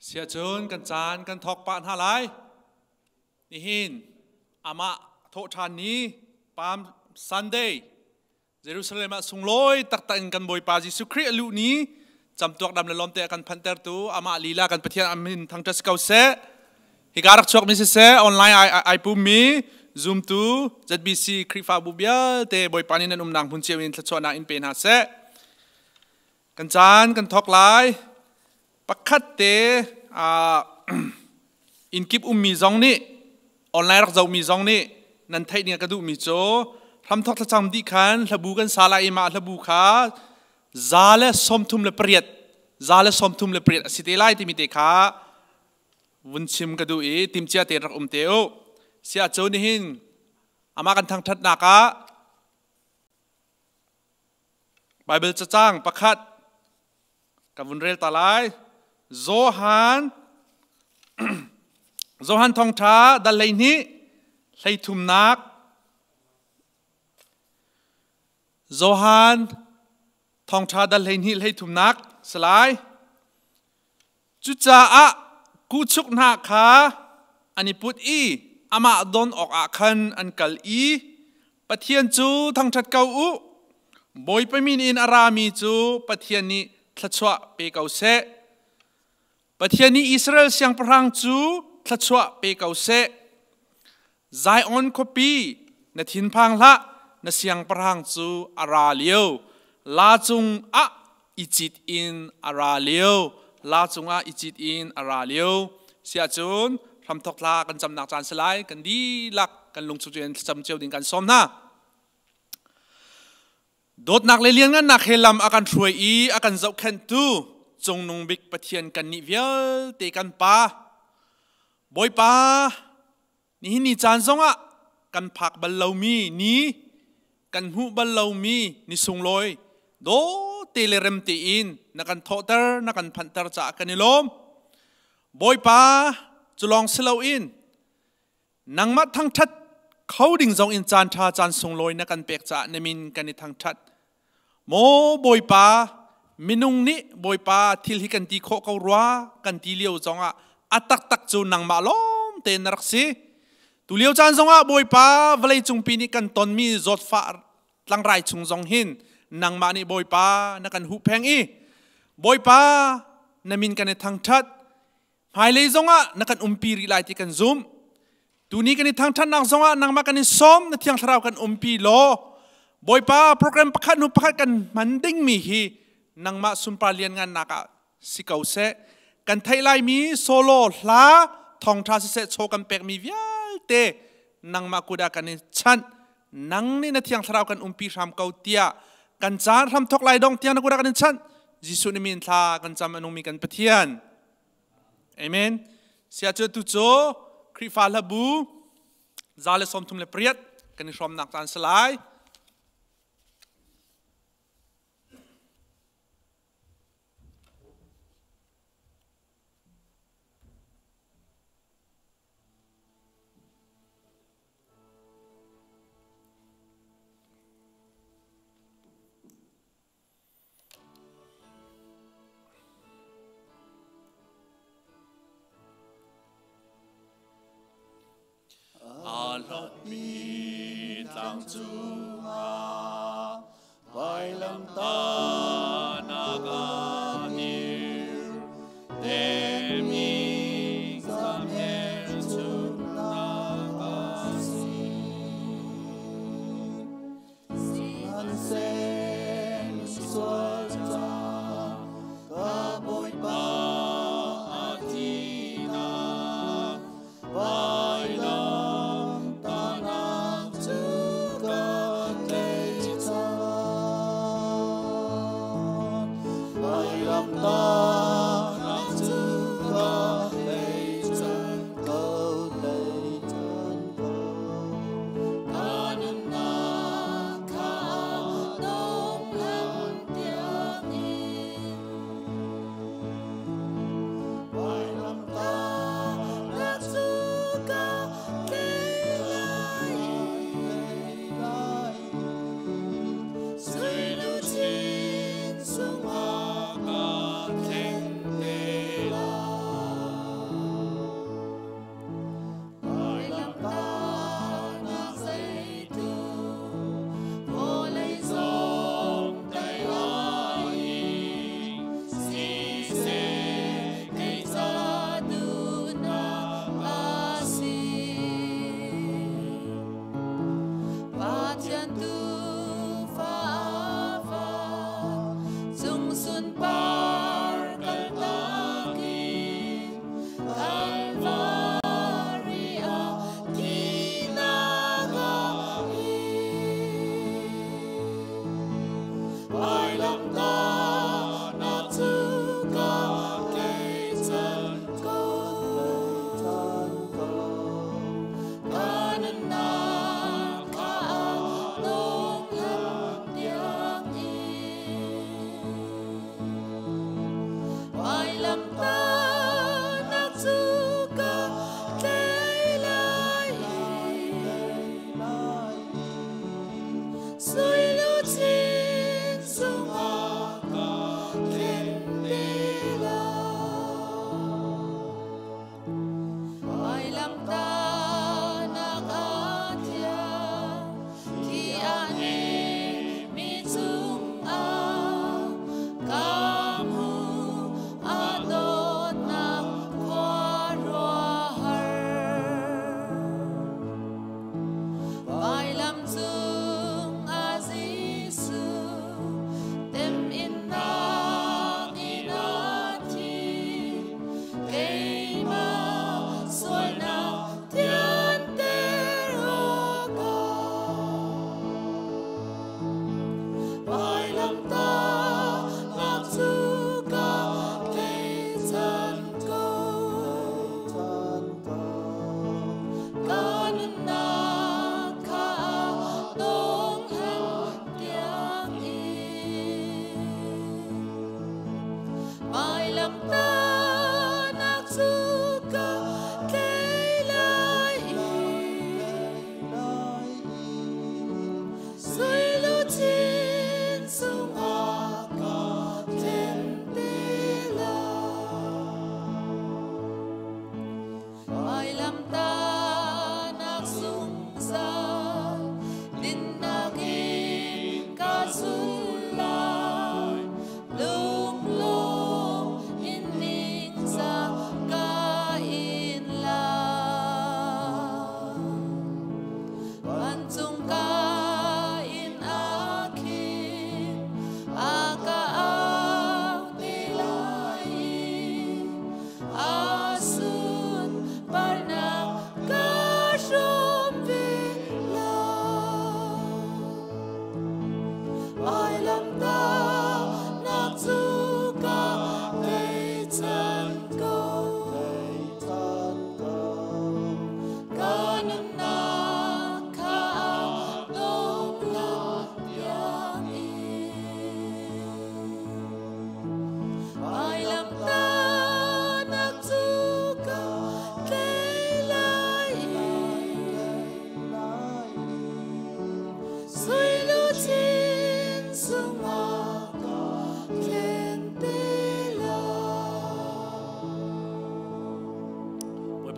เสียจนกันจานกันทอกปานหาไรนี่หินอามาโทษทานนี้ปามซันเดย์เยรูซาเล็มสุงลอยตักตังกันบอยปาจิสุคริอลุนี้จำตัวดำในลมเตะกันพันเตอร์ตูอามาลีลากันปะเทียนอามินทางจัสเกาเซฮิการักชกมิเซออนไลน์ไอปูมีซูมตูจัดบีซีคริฟาบูเบียเตะบอยปานินันนางพุนเชียวินทัชวนาอินเป็นหาเซกันจานกันทอกไลปักขัดเตอินกิบมีซองนี่ออนไลน์รักเรามีซองนี่นันไทยเนี่ยกระดูมีโจทำทอกจำดีขันระบุกันสาลายมาระบุขาซาเลสมทุมเลเปรียดซาเลสมทุมเลเปรียดสิเตไลที่มีเตขาวุนชิมกระดูติมเชียเตรักเตโอเสียโจนี่หินอามากันทางทัดนักะไบเบิลจะจ้างประคัดกับวุนเรลตาไลโซฮันทองท้าดัลเลยนี้ใส่ทุ่มนักโซฮันทองท้าดัลเลยนี้ใส่ทุ่มนักสลายจุจ้าอะกูชุกนักขาอันนี้พุทธีอามาดอนออกอาคันอันกัลอีปะเทียนจูทางชัดเกาอุบอยไปมินอินอารามีจูปะเทียนนี้ทัชวะเปเกาเซปะเทียนนี้อิสราเอลเสียงพรังจูทัชวะเปเกาเซไซออนคปีนทินพังละนเสียงพรังจูอาราเลียวลาจุงอะอิจิตอินอาราเลียวลาจุงอะอิจิตอินอาราเลียวเสียจุนทำทอกลากันจำหนักจานสลายกันดีลักกันลงสุดเย็นจำเจียวดิ่งกันซ้อมนะโดดหนักเลยเลี้ยงงั้นหนักเฮลัมอาการช่วยอีอาการเจ้าแคนตูจงนงบิกปะเทียนกันนิเวลเตกันปาบอยปานี่จานซงอ่ะกันผักบัลลามีนี่กันหูบัลลามีนี่ส่งลอยโดเตเลเรมตีอินนักกันทอเตอร์นักกันพันเตอร์จากกันนิลมบอยปาจะลองสลาอินนังมัดทั้งทัดเขาดิ่งจงอินจานทาจานส่งลอยนักกันเปียกจากนมินกันในทางทัดโมบอยปามินุงนี้บอยปาทิลฮิกันตีโคเการัวกันตีเลี้ยวจงอ่ะอัตักตักจูนังมาล้อมเตนรักซีตุเลี้ยวจานจงอ่ะบอยปาเวลัยจุงปีนี้กันตอนมีจดฟ้าลังไรจุงจงหินนังมานี่บอยปานักกันหุบแพงอีบอยปานมินกันในทางทัดหายเลยจงอ่ะนักกันปีริไลที่กันซุ่มตัวนี้กันในทางทัดนางจงอ่ะนางมากันในซ้อมนักเที่ยงทราวกันปีโลบอยปาโปรแกรมประคัดนุประคัดกันมันดิ้งมีฮีนังมาสุนปาเลียนงานนักสิเกาเซกันไทยไลมีโซโล่ลาทองทาเซโชกันเปกมีวิลเตนังมากูดากันในชั้นนังนี่นักเที่ยงทราวกันปีรำเกาเตียกันจานทำทอกไลดองเตียนักกูดากันในชั้นจิสุนิมินทากันจำอนุมีกันปะเทียนเอเมนเสียเจตุโจคริฟาลาบูซาเลสอมทุมเลเปรียดกันในชมนักจานสลายตั้งจูมาไว้ลำตาหน้ากานิรเตมีสามเหตุสุนากาสีอันเซนสวจากาบอยปาอาทินาไว้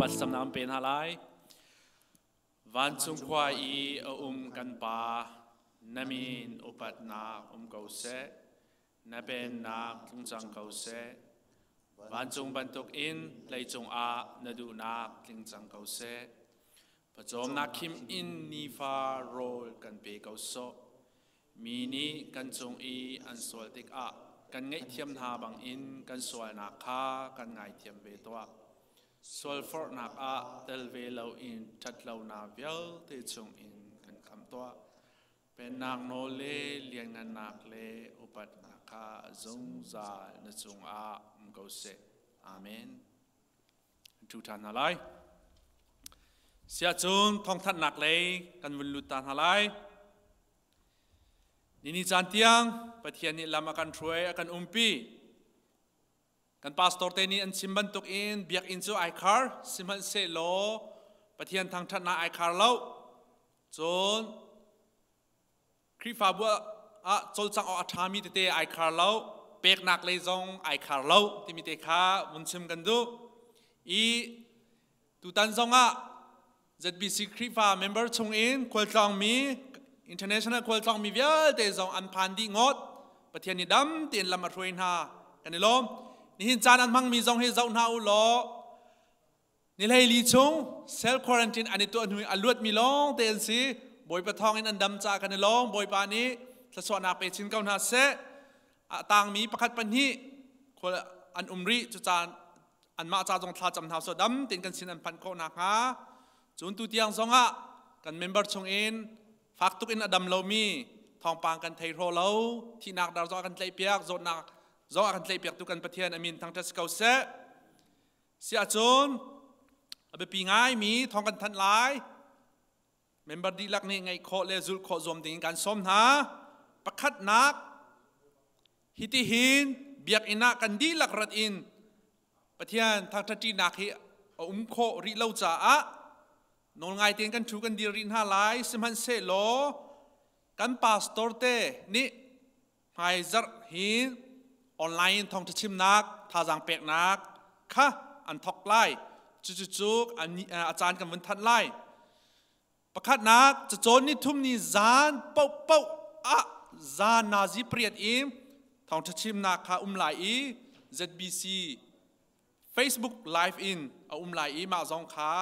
ปัสสำนักเป็นอะไรวันจุงควายกันปานามินอุปัตนาเกาเสนาเป็นนาคุงจังเกาเสวันจุงบรรทุกอินเลยจงอาณดูนาคุงจังเกาเสพระจอมนักคิมอินนีฟาโรลกันเปเกาโซมีนี้กันจงอันสวดติกอากันไงเทียมทาบังอินกันสวดนาคากันไงเทียมเบตัวสวดฟอร์นักอาเตลเวลาอินชัดเลานาเวลเตจงอินกันคำตัวเป็นนางโนเลเลียงนันนักเลอุปัตนาคาจงซานจงอาเกาเสอาเมนทุกท่านอะไรเสียจนท้องทัดนักเลยกันวันลุตันอะไรนี่จันเตียงปะเทียนนี่ลำอากันช่วยอากันปีกันพาสตอร์เตนี่อันซิมบันตุกอินเบียกอินจูไอคาร์ซิมันเซโลปะเทียนทางทัดนาไอคาร์เล่าจนคริฟาบัวจนจังอาทามีเตไอคาร์เล่าเป็กนักเลยจงไอคาร์เล่าที่มีเตค้ามุนซิมกันดูตุตันจงZBC คริฟาเมมเบอร์ชงอินควอลจองมี international ควอลจองมีเวลเตจงอันพันดีงดปะเทียนนี่ดำเตียนลำมาทวยนากันนี่ลมนี่หินจานอันมังมีจงให้เจ้าหน้าอุโลนี่เลยลีชงเซลควอรันตินอันนี้ตัวหนุ่ยอลวดมีลงเตียนสิบอยปะทองอินอันดำจากกันนี่ลงบอยปานี้สะสวนาเปชินเก้านาเซต่างมีประคัดปัญหีคนอันริจุจานอันมาจาจงทาจำทาวสดำเตียนกันสินอันพันโคนักฮะจุนตุเตียงสงะกันเมมเบอร์ชงอินฟักตุกอินอดัมเรามีทองปางกันไทโรเราที่นักดาวจอกันไตเปียกโซนนักจอกันไตเปียกตุกันปะเทียนอามินทางเทสเกาเซเสียจนเอาไปปีง่ายมีทองกันทันหลายเมมเบอร์ดีลักนี่ไงโคเลซุลโคซอมติงกันสมหาประคัดนักฮิติหินเบียกอินักกันดีลักรัดอินปะเทียนทางทัจีนักฮิโคริเลาจ่านนไงเตียนกันชูกันดีรินฮาไลสิมันเซโลกันพาสตอร์เตนี่ไฮซัร์หินออนไลน์ท่องจะชิมนักท่าจังเป็กนักค่ะอันทอกไล่จุกอันอาจารย์กันวันทันไล่ประคัดนักจะโจนนี่ทุ่มนี่จานเป้าจานนาซีเปรียดอิมท่องจะชิมนักค่ะไลอี ZBC Facebook Live in ไลอีมาสองขา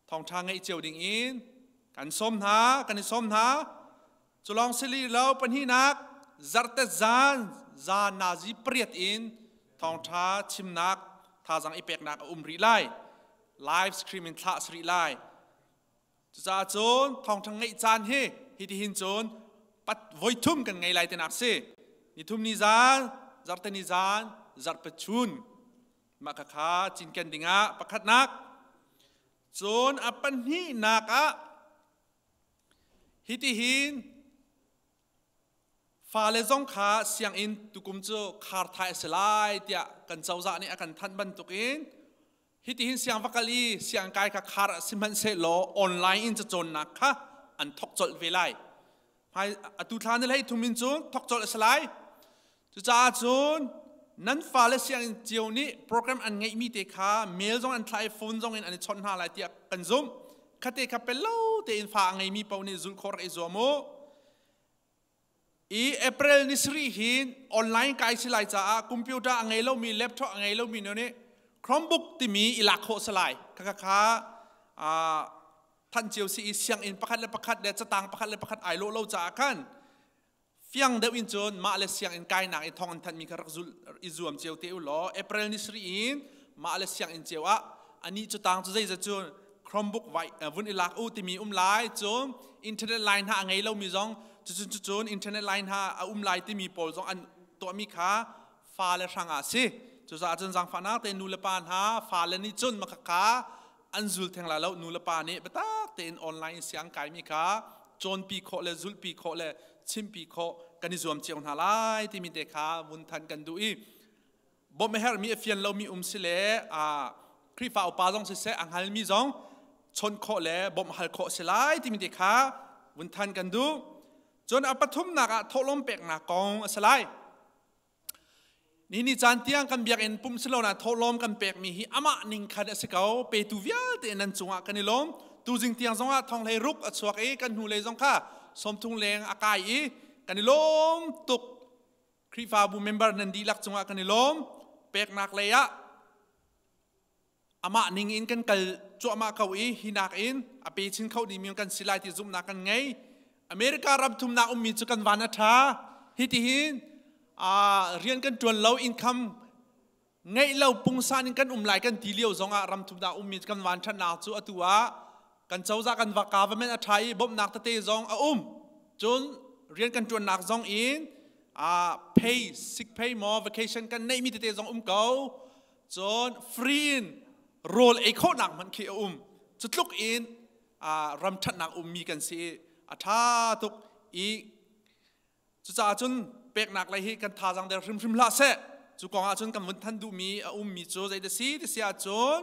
ทองทางไอเจียวดิ่งอินกันส้มหากันส้มหาจะลองสิลีแล้วปัญหานักจัดแต่จานนาซีเปรียดอินทองท้าชิมนักท่าจังไอเป็กนักรีไลไลฟ์สตรีมอินท่าสรีไลจะโจนทองทางไอจานเฮฮิติหินโจนปัดไว้ทุ่มกันไงไลเตนักเซนิทุ่มนิจานจัดแต่นิจานจัดประชุนมาค้าจินกันดิ่งะประคัดนักจนอปันหีนักฮิติหินฟาเลซงขาเสียงอินตุกุมโจคาร์ไทสไลเดียกันเจ้าจ่านี่อากันทันบันตุกินฮิติหินเสียงวักลีเสียงกายกับคาร์สิมันเซโลออนไลน์อินจะจนนักค่ะอันทอกจดเวลัยให้ตุทานนี่เลยทุมินจูนทอกจดสไลจุจ่าจูนนั้นฟาเลเสียงเจียวนี้โปรแกรมอันไงมีเตะขาเมลจงอันไลฟ์โฟนจงอันชนหาอะไรเดียกันซุ่ม คติขับเป็นเล่าแต่อินฟ้าไงมีเป้าในจุลคอร์ไอซัวโมเอเปริลนิสรีหินออนไลน์กายสิไลจ้าคอมพิวเตอร์ไงเล่ามีแล็ปท็อปไงเล่ามีเนาะเนี่ยคอมบุ๊กที่มีอิลักโคสไลค่ะท่านเจียวซีเสียงอินประคัดและประคัดเดจะต่างประคัดและประคัดไอโลเล่าจ้ากันเฟียงเดวินจนมาเลเซียอินกายหนักอินทองอันทันมีการจุลอิจวมเจียวเตอุลอเอเปริลนิสรีหินมาเลเซียอินเจียวอันนี้จะต่างจะใจจะจนคอมบุ๊กไว้วุ้นอิลักอูที่มีไลน์จนอินเทอร์เน็ตไลน์หาไงเล่ามีจงจุนอินเทอร์เน็ตไลน์หาไลน์ที่มีโพลจงอันตัวมีค่าฟ้าและช่างอาศิจุดอาจารย์สังฟานาเตนูเลปานหาฟ้าและนิจุนมาค่าอันจุลแทงแล้วนูเลปานนี่เบต้าเตนออนไลน์เสียงไก่มีค่าจนปีโคและจุลปีโคและชิมปีโคกันนิจวมเจียงหาไลที่มีเด็กค่าวุ้นทันกันดูอีบ่ไม่เฮร์มีเฟียนเรามีสิเลคริฟ้าอุปาจงเสอังฮัลมีจงชนโคและบ่มฮัลโคเสไลที่มีเด็กค่าวุ้นทันกันดูจนอปทุมนักทลมเป็กนักกองสลายนี่จานเตียงกันเบียกเอ็นปุ่มสโลนะทลมกันเป็กมีฮิอามานิงคันสเกาเปตูวิอาเตนันจุงกันนิลมตูจิงเตียงจงทองเลยรุกสวกกันหูเลยจงค่ะสมทุงเลงอากาศกันนิลมตุกครีฟาบูเมมเบอร์นันดีลักจงกันนิลมเป็กนักเลยอามานิงอินกันกัลจัวมาเขาฮินักอินอเปชินเขาดีมีกันสิไลที่ซุ่มนักกันไงอเมริการับทุมนามีจุกันวานาธาฮิติหินเรียนกันจวนเราอินคัมไงเราปุ่งสานกันไหลกันทีเลียวจงรับทุมนามีจุกันวานชนะจูอตัวกันเจ้าจากกันวักกาเวมันไทยบ่มนักตะเตจงจนเรียนกันจวนนักจงอินpay sick pay more vacation กันในมีตะเตจงเก่าจนฟรีนโรลไอโคหนักมันคือจุดลุกอินรำชัดนักมีกันสิถ้าทุกจุดจุนเป็กนักเลยให้กันท่าจังเดริมละเสจุกองจุนกันวันทันดูมีมีโจใจเดซีเดซีอาจุน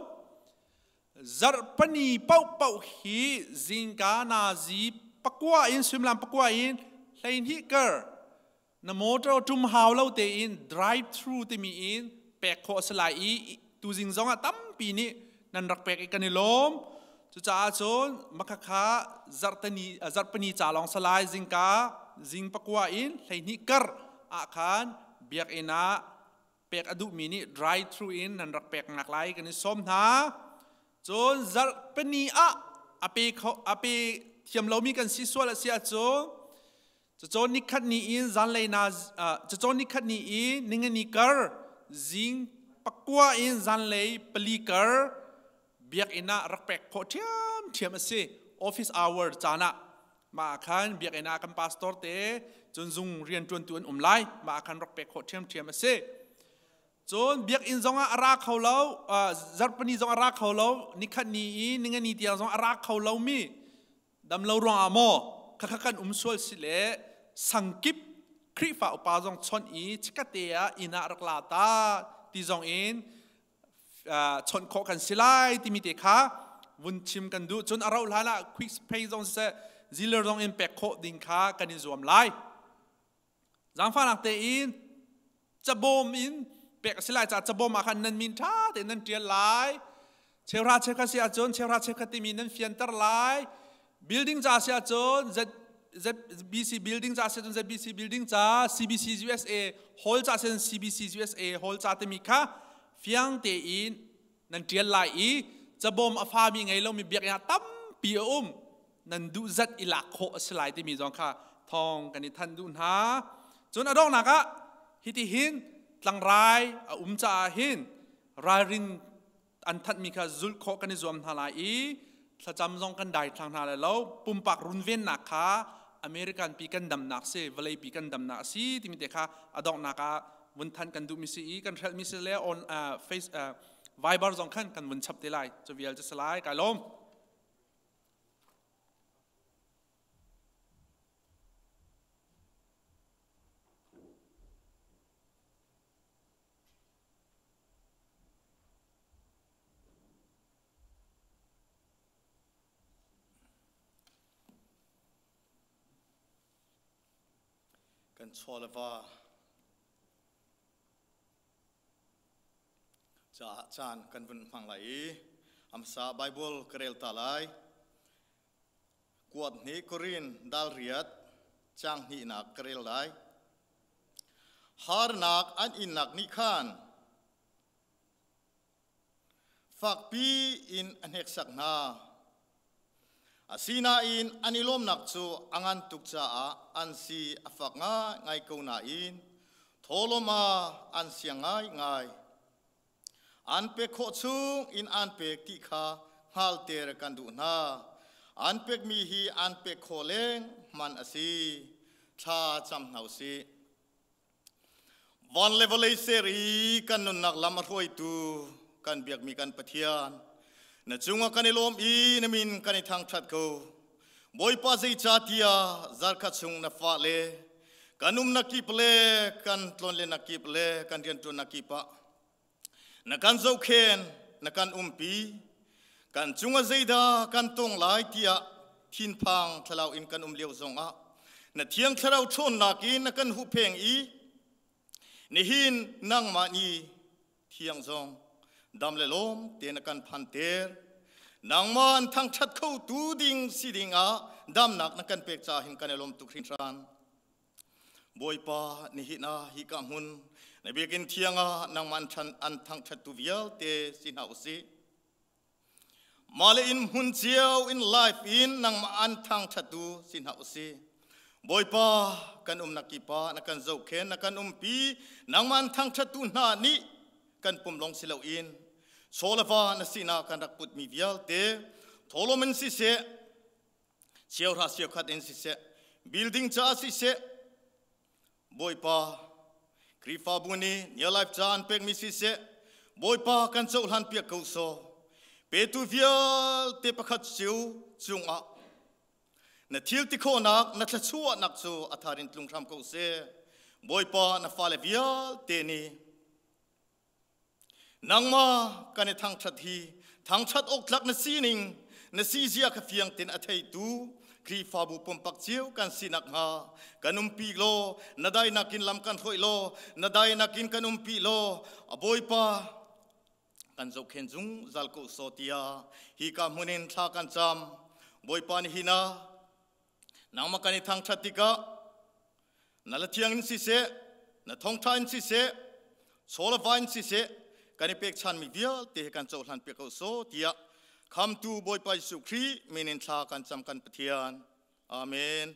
จารปนีเป่าฮีจิงกานาจีปักว่าอินสมลามปักว่าอินเลนฮิเกอร์นโมโตจุมฮาวเล่าเตอิน drive thru เตมีอินเป็กโคสลายตูจิงจงตั้มปีนี้นันรักเป็กกันนิลมจุดจนมักขาจารปนีจ่าลองสลายจิงกาจิงปักว่าอินเลนฮิเกอร์อาคารเบียกเอนาเป็กอดุมินิ drive thru อินนันรักเป็กนักไล่กันนิสมท่าจนจารปนีอเปเทียมเรามีกันสิสวลเสียจนนิคัดนี้อินจันเลยนาจนนิคัดนี้อินนิงนิกร์จิงปักว่าอินจันเลยปลีกร์เบียกอินารักเป็กโคเทียมสิออฟฟิศอเวอร์จานะมาคันเบียกอินาคันพาสตอร์เตจนจุงเรียนจวนไลมาคันรักเป็กโคเทียมสิจนเบียกอินจงอารักเขาเล่าจารปนีจงอารักเขาเล่านิคัดนี้นิงนิเตียจงอารักเขาเล่ามีดำเล่ารองอโมข้ากันสวลสิเลสังกิปคริฟ้าอุปาจงชนชิกเตียอินารักลาตาที่จงอินชนโคกันสิไลที่มีเตค่ะวุ่นชิมกันดูจนอาราลาละควิกเพย์จงเสซิลเลอร์จงอินเป็กโคดิงค่ะกันนิจวมไลจังฟ้านักเตอินจะบ่มอินเป็กสิไลจะบ่มอาคันนันมินท่าแต่นันเตียไลเชฟราเชฟคาเซียจนเชฟราเชฟคาติมีนันเฟียนเตอร์ไลbuilding จ่าเสียจนZBC building จ่าเสียจน ZBC building จ่า CBC USA hall จ่าเสียจน CBC USA hall จ่าเตมีค่ะเฟียงเตอินนันเตียไลจะบ่มอาฟามีไงเรามีเบียกยาตั้มปีนันดูจัดอิลักโคสไลที่มีจงค่ะทองกันนี่ทันดูนะจนอดองนักฮิติหินตั้งไรจ่าหินรายรินอันทัดมีค่ะจุลโคกันนี่จวมทลายถ้าจำจงกันได้ทางนั้นแล้วปุ่มปักรุนเวียนนักค่ะอเมริกันปีกันดำนักเสวเลยปีกันดำนักสิที่มีแต่ค่ะอดองนักวันทันกันดูมิสิกันเทลมิสิเลออนเฟซไวบาร์จงขันกันวันชับเตลัยจะวิลจะสลายกันล้มกันชอลว่าจะจานกันวันฟังไหลอัมซาไบเบิลกระเรลตาไล วดนี้กรินดัลเรียดจังหินักกระเรลได้ฮาร์นักอันอินนักนิขานฝักปีอินอันเฮกสักนาอาศีนาอินอันอิลมนักจูอังันตุกจ้าอันซีฝักงาไงกูนาอินโทโลมาอันเสียงไงอันเป็กโคชุงอินอันเป็กติขาฮัลเตอร์กันดูนาอันเป็กมีฮีอันเป็กโคเลงมันอาศีชาจำนาซีวันเลเวลเซรีกันนุนนักลำรวยตูกันเบียกมีกันปะเทียนนจุงกันในลมอีนมินกันในทางชัดกูบอยป้าใจชาติยาจาร์คัดชุงนฟ้าเลกันนักกีฬากันตอนเล่นนักกีฬากันเรียนตัวนักกีฬานักกันเจ้าเคนนักกันปีกันจุงใจดากันตรงหลายที่ทินพังทลาวอินกันเลี้ยวจงนักเทียงทลาวชนนักอินนักกันหุบเพงอีนี่หินนั่งมานีเทียงจงดำเลลมเตนกันพันเตอร์นางมันทั้งชัดเข้าตูดิ่งสีดิ่งดำหนักนักกันเปกจ่าหินกันลมตุกรินทรานบอยป้านี่หินาฮิกามุนในเบกินเทียงนางมันชันอันทั้งชัดตูวิลเตสินาอุสิมาเลอินมุนเจียวอินไลฟ์อินนางมันทั้งชัดตูสินาอุสิบอยป้ากันนักกีป้านักกันเจ้าเคนนักกันปีนางมันทั้งชัดตูนานี้กันปุ่มลงสิเลวอินโซลฟานสินากันรักปุดมีวิลเตโทโลมันสิเสเชียวราเชียวขัดเอ็นสิเสบิลดิ้งจ้าสิเสบอยป้ากรีฟาบุนีเนียไลฟ์จานเป็กมิสิเสบอยป้ากันเจ้าหันเปียกกูโซเปตูวิลเตปขัดชิวจุงนาทิลติโคนักนัทชัวนักจูอัฐารินตุงทำกูเสบอยป้านาฟาเลวิลเตนีนางมากันในทางชัดฮีทางชัดอกหลักนสีนิงนสีเจียขฟียงเต็นอัฐยตูครีฟาบุปมปักเจียวกันสีนักฮากันปีโลนาได้นักินลำกันถอยโลนาได้นักินกันปีโลบอยป้ากันจกเข็นจุงจัลกุโซติยาฮีกามุนินทากันจำบอยป้านี่ฮินานางมากันในทางชัดติกะนาละเทียงนิสิเสนาทองทานสิเสโซลฟานสิเสกันเป็กชันมีวิลเตะกันโจทันเป็กเอาโซเตียคำตูบอยไปสุครีเมนินทากันจำกันปะเทียนอาเมน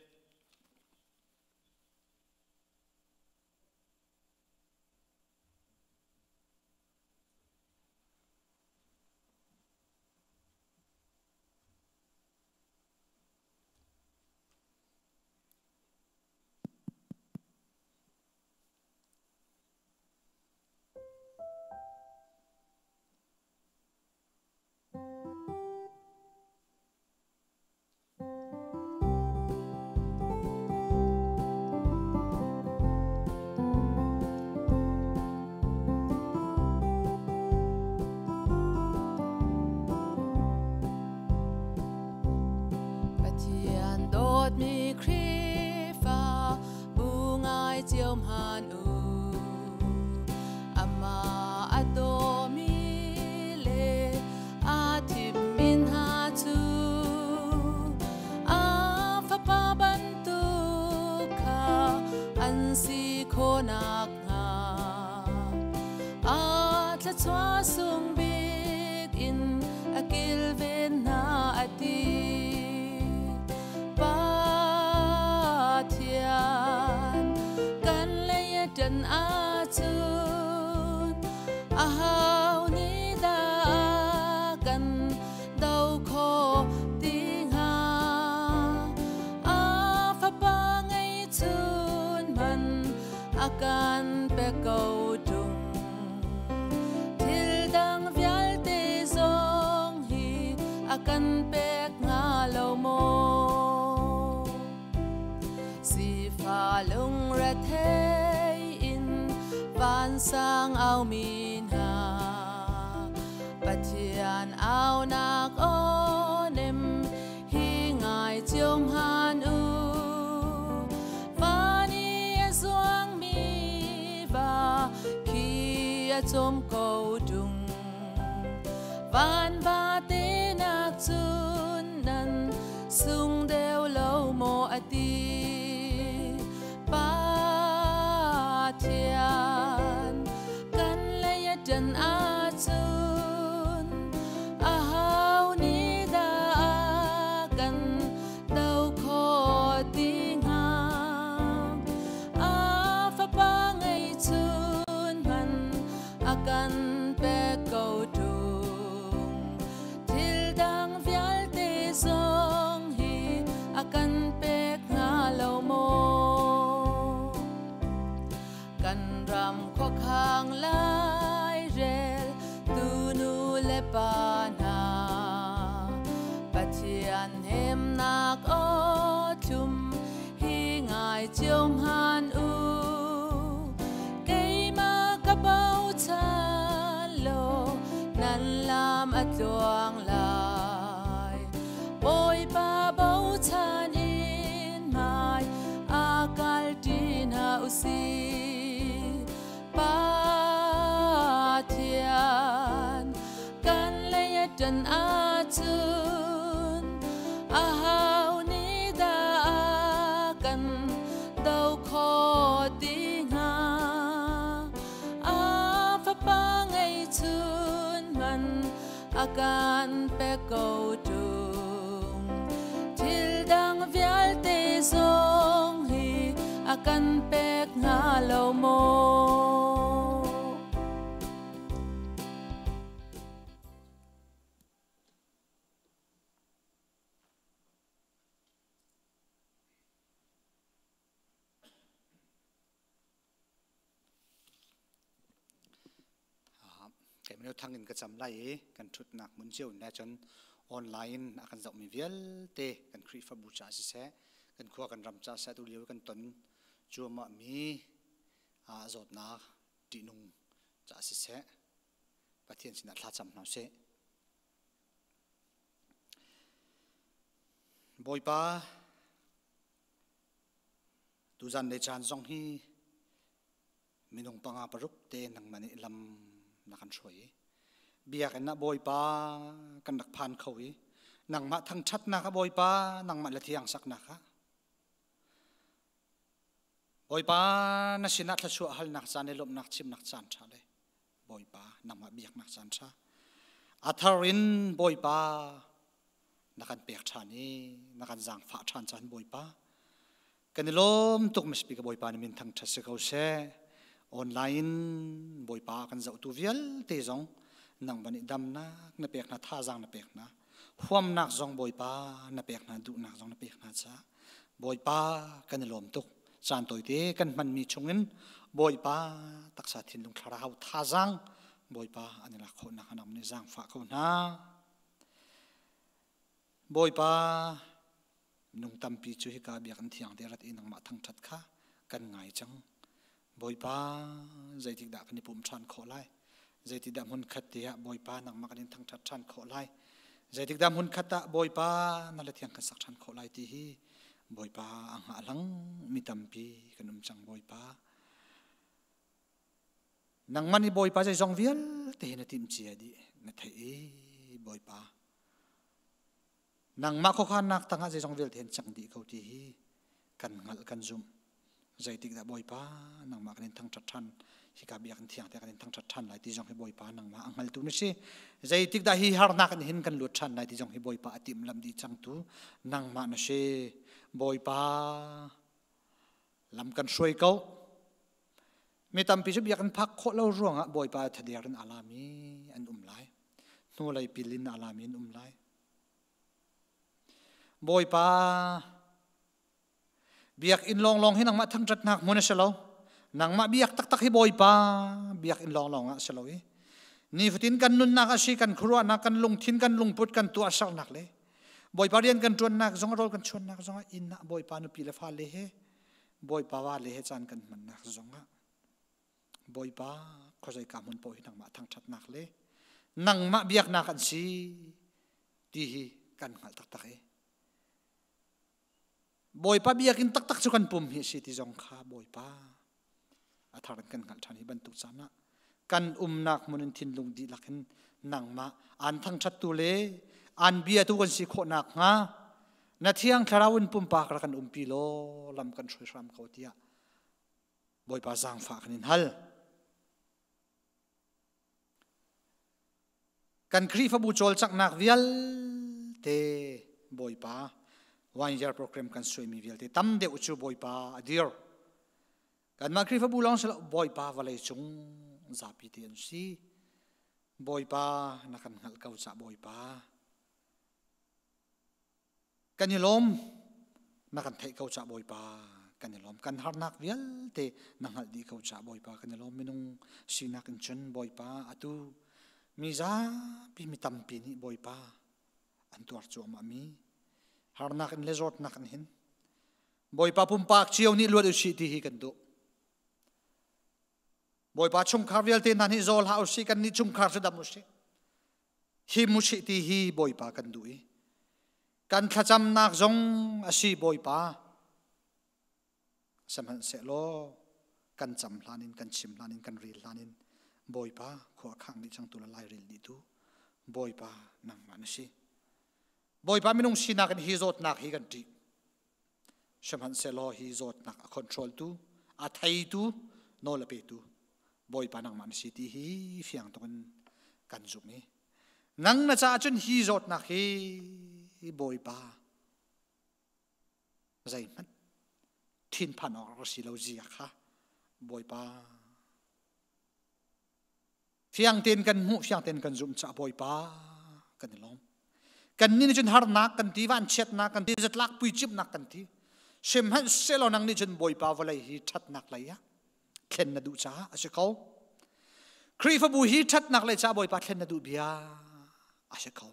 sang ao min ha pathian ao nak onem hi ngai chiom han u vani zuang mi va khi chom ko dung van ba te nak chun nan sung deu ati pa thian kan leya dan achun a hau ni da kan dau kho ting ha a fa pa ngai chun man akan pe ko dung til dang vial te zong hi akan pe nga lo mo kan ram kho khang lai rel tu nu le pa na pathian hem nak o chum hi ngai chom han u cây ma ka bao chan lo nan lam at luang lai oi ba bao chan in mai akal tin ha usi pa thian kan leya dan achun a hau ni da kan dau kho ting ha a fa pa ngai chun man akan pe ko dung til dang vial te zong hi akan pe nga lo mo cái mình thăng in cái chấm lại cần chút nạc muốn chiều nè chọn online akan dọc mi vial te kan khri fa bu cha se kan khua kan ram cha sa tu liu kan ton chu ma mi a zot na ti nung cha se pathian sin thla cham na se boy pa tu zan le chan zong hi minung panga paruk te nang mani lam na kan soi biak na boy pa kan dak phan khawi nang ma thang that na ka boy pa nang ma la thiang sak na ka boy pa na sina thla chu hal nak chan lom nak chim nak chan tha le boy pa nang ma biak nak chan tha atharin boy pa na kan pek thani na kan jang fa than chan boy pa kan lom tuk mes pi ka boy pa ni min thang tha se ko se online boy pa kan zau tu vial te zong nang bani dam na pek na tha jang na pek na huam nak zong boy pa na pek na du nak zong na pek na cha boy pa kan lom tuk chan toi te kan man mi chungin boy pa taksa thin lung thara hau tha jang boy pa anila kho na kanam ni jang fa ko na boy pa nung tampi chu hi ka biak an thiang te rat inang ma thang that kha kan ngai chang boy pa zai tik da kan pum than kho lai zai tik da mun khat tia boy pa nang ma kan thang that than kho lai zai tik da mun khata boy pa na la thiang kan sak than kho lai ti hi boy pa ang alang mi tampi kan chang boy pa nang mani boy pa zai zong vial te na tim chia di na thai boy pa nang ma kho khan nak tanga zai zong vial ten chang di ko ti hi kan ngal kan zum zai tik da boy pa nang ma kan thang that than hi ka biak an thiang te kan thang that than lai ti jong hi boy pa nang ma angal tu ni si zai tik da hi har nak hin kan lut than lai ti jong hi boy pa atim lam di chang tu nang ma na se boy pa lam kan soi ko mi tam pi biak an phak kho lo ruanga boy pa thadiar an alami an lai no lai pilin alami an lai boy pa biak in long long hin ang ma thang tat nak mona selo nang ma biak tak tak hi boy pa biak in long long a selo ni futin kan nun nak asi kan khruwa nak kan lung thin kan lung put kan tu asal nak le boy pa rian kan tuan nak zong rol kan chuan nak zong in na boy pa nu pi le fa le he boy pa wa le he chan kan man nak zong a boy pa khozai ka mun po hi nang ma thang tat nak le nang ma biak nak kan si ti hi kan ngal tak tak e boy pa biakin tak tak chukan pum hi si ti zong kha boy pa atharan kan ngal thani ban tu chana kan nak munin thin lung di lakin nang ma an thang that tu le an bia tu kan si kho nak nga นาเที่ยงคราวน์ปุ่มปากรักันปีโลลำกันช่วยรำเขาเตียบ่อยปาจางฝากนินฮัลกันครีฟบูโจลจักนักวิลเตบ่อยปาวันยาโปรแกรมกันช่วยมีวิลเตตั้มเดอุจูบ่อยปาเดียร์กันมาครีฟบูลองสละบ่อยปาวะเลยจงจับพิธีอันซีบ่อยปานักกันหัลเขาจับบ่อยปากันยลมนักกันเทเขาจับบ่อยปากันยลมกันหานักวิลเตนักหัลดีเขาจับบ่อยปากันยลมมินุงสีนักกันชนบ่อยปาอตุมีจ้าพี่มีตั้มปีนี่บ่อยปาอันตัวจวมามีหานักกันเลจอดนักกันเห็นบ่อยปาปุ่มปากเชียวนี่ล้วนอุชิตีกันดูบ่อยปาชุมคาร์เวลเตนันฮิโซลฮาอุชิกันนี่ชุมคาร์สุดามุชิฮิมุชิตีฮีบ่อยปากันดูกันขจำนักจงอาชีบ่อยปาสมันเสโลกันจำลานินกันชิมลานินกันรีลานินบ่อยปาขวาข้างนี้จังตุลาไลรีลดีดูบ่อยปานังมันสิบ่อยปาไม่นุ่งสีนักกันฮิโซดนักฮิกันดีสมันเสโลฮิโซดนักคอนโทรลตูอาไทยตูโนลเปตูบ่อยปานังมันสิที่ฮีเฟียงตรงกันจุมีนังน่าจะจนฮิโซดนักฮีบ่อยปาใจมันทินพันออกสิเราเจียค่ะบ่อยปาเฟียงเต็นกันหูเฟียงเต็นกันจุ่มจะบ่อยปากันนี่ล้อมกันนี่จนหานักกันที่วันเช็ดนักกันที่จะลักปุยจิบนักกันที่เชื่อมให้เซลล์นังนี่จนบ่อยปาวะเลยฮีชัดนักเลยอะเข็นน่ะดูจ้าอาศัยเขาครีฟบูฮีชัดนักเลยจ้าบ่อยปาเข็นน่ะดูเบียอาศัยเขา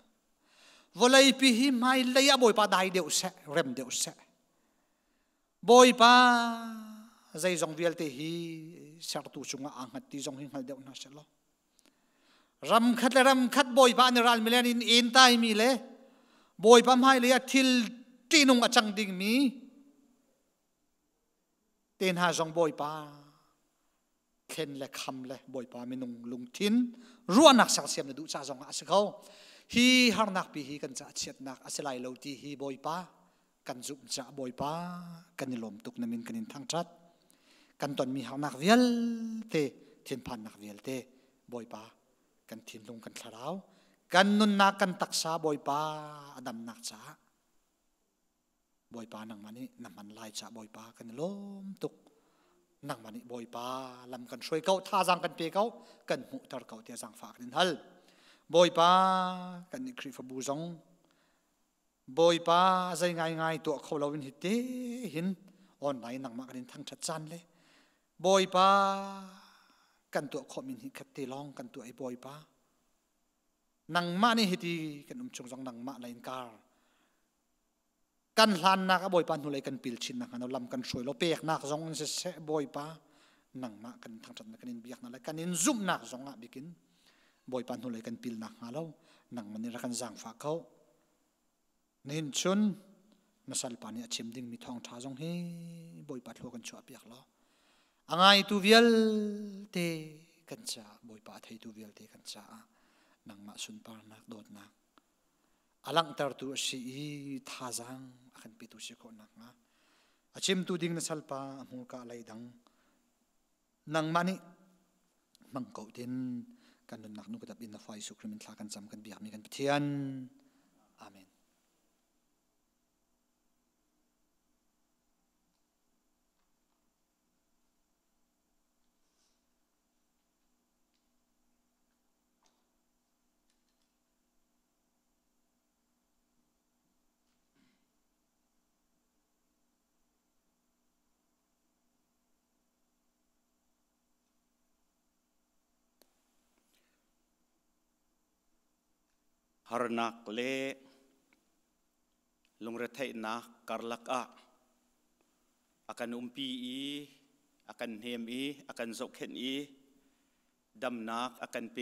วะเลยปีฮีไม่เลยอะบ่อยปาได้เดียวเสเร็มเดียวเสบ่อยปาใจจงเวียลเตฮีเสียตัวจุงอ่างหัดที่จงหิ้งหัดเดียวน่าเสียล้อรำคัดบ่อยปาในรัลมิเลนินอินไตมีเลยบ่อยปาไม่เลยอะทิลตีนุงอจังดิ่งมีเต็นหาจงบ่อยปาเข็นและคำและบ่อยปาไม่นุงลุงทินรัวนักสักเสียมดูจ้าจงอาศัยเขาฮีฮาร์นักปีฮีกันจะเชียดนักอาศัยไหลโลตีฮีบ่อยปากันจุ่มจะบ่อยปากันนิลมตุกนมินกันนินทั้งชัดกันตอนมีฮาร์นักเวียลเตทินพันนักเวียลเตบ่อยปากันทินลงกันคลาวกันนุนนักกันตักษาบ่อยปาอดัมนักษาบ่อยปานังมันนี่น้ำมันไหลจะบ่อยปากันนิลมตุกนังมันนี่บ่อยปาลำกันช่วยเขาท่าจังกันเปย์เขากันหุตรเขาเตียจังฝากนินฮัลบ่อยปากันนี่ครีฟบูซงบ่อยปาใจง่ายตัวเขาเราวินหิตหินออนไลน์นังมากันทั้งชัดจันเลยบ่อยปากันตัวขมินหิคัดเตลองกันตัวไอ้บ่อยปานังมานี่หิตีกันจงนังมาไลน์การกันหลานนักบ่อยปาหนุเลยกันปิลชินนักเราลำกันช่วยเราเปียกนักจงเสะบ่อยปานังมากันทั้งชัดนักกันเบียกนักเลยกันซุ่มนักจงอ่ะบิกินบ่อยปาหนุเลยกันปิลนักเรานังมันนี่รักันจางฝากเขานินชุนนัสลปานี่ชิมดิ้งมีทองท้าจงให้บ่อยปาทัวกันชัวเปียกล้ออังไงตูเวียลเตกันจ้าบ่อยปาไทยตูเวียลเตกันจ้านังมาสุนปานักโดดนักอลังตร์ตูสีท่าจังอันปิตุสิโกนักงาชิมตูดิ้งนัสลปามูกาไลดังนังมานี่มังเกาดินกันนุนนักนุกดับอินนาไฟสุคริมินทากันจำกันเบียมีกันเพียนอาเมนฮาร์นักเล่ลงระเทนักการลักอาการปีอาการเฮมอาการจกเห็นดำนักอาการเป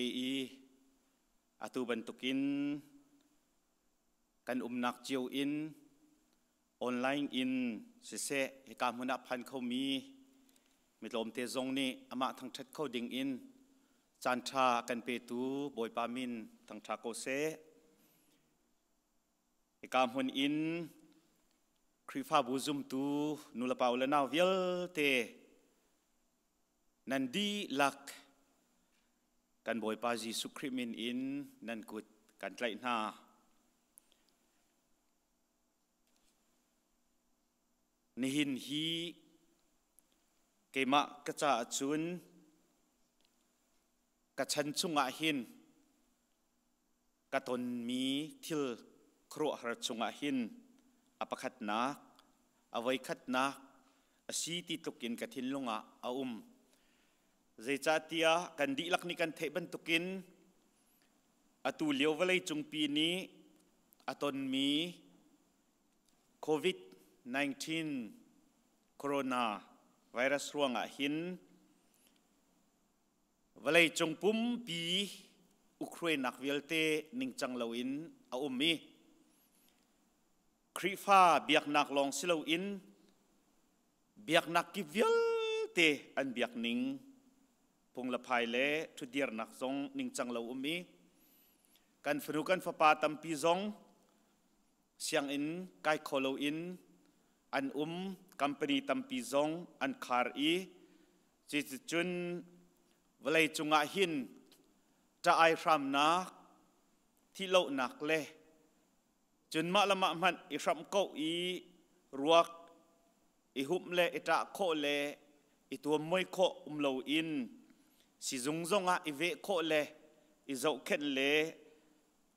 อาตูบันตุกินกันนักเจียวออนไลน์เสะให้การมุนับพันเขามีลมเตจงนี่อามาทั้งชัดเขาดิ่งจันทรากันเปตูบอยปามินทั้งชาโกเซการหุ่น คริฟ้าบูซุมตูนุลปาวเลนาวเวลเตนันดีลักกันบอยปาจีสุคริมินอินนันกุดกันไกลนานิหินฮีเกมะกระจาจุนกระชันชุงอาหินกระตนมีทิลครัวหระชุงอาหินอปขัดนักอวัยขัดนักอาชีติตุกินกระทินลงอาเจจาตียกันดีลักนิกันเทบันตุกินอตูเลียววลัยจุงปีนี้อตนมีโควิด-19 โคโรนาไวรัสร่วงหินวลัยจงปุ่มปีอุครายนักเวลเตนิงจังลาวินอามีคริฟ้าเบียกนักลองสิลาวินเบียกนักกิเวลเตอันเบียกนิงพงละภายเล่ทุเดียร์นักซงนิงจังลามีกันฟนุกันฟ้าปาตัมปีซงเสียงอินไกโคโลอินอันคัมปานีตัมปีซงอันคาร์อีจิตจุนวลัยจุงอาหินจะไอรำนักที่โลนักเล่จนมาละมามันอิรำเก้าอีรวกอิหุมเล่อิตาโคเล่อิตัวมวยโคโลอินสิจงจงอิเวโคเล่อิเจ้าเข็นเล่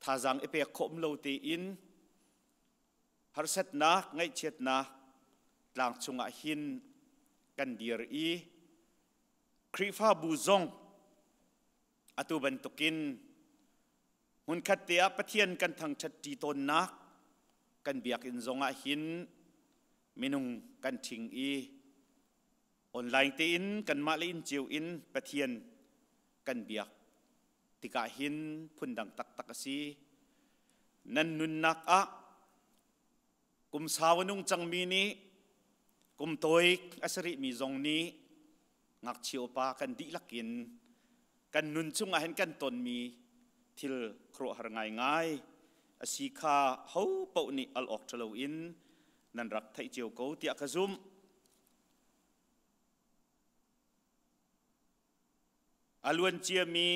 ท่าจังอิเปโคโลตีอินฮาร์เซตนักไงเช็ดนักหลังจุงอาหินกันเดียร์อีคริฟ้าบูซงอตุบันตุกินหุ่นขัดเตียปะเทียนกันทางชัดจีตนนักกันเบียกอินซงอาหินมินุงกันทิงอีออนไลน์ตีอินกันมาลินจิวอินปะเทียนกันเบียกติกาหินพุ่นดังตักตักสีนันนุนนักกุมสาวนุงจังมีนี้กุมโตยอัสริมีซงนี้งักเชียวปากันดีลักินกันนุนจุงอาเห็นกันตนมีทิลครัวหางง่ายอาศิคาเขาเป่านี่อัลออกทะเลอินนันรักไทยเจียวกูที่อักซุมอลวนเจียมี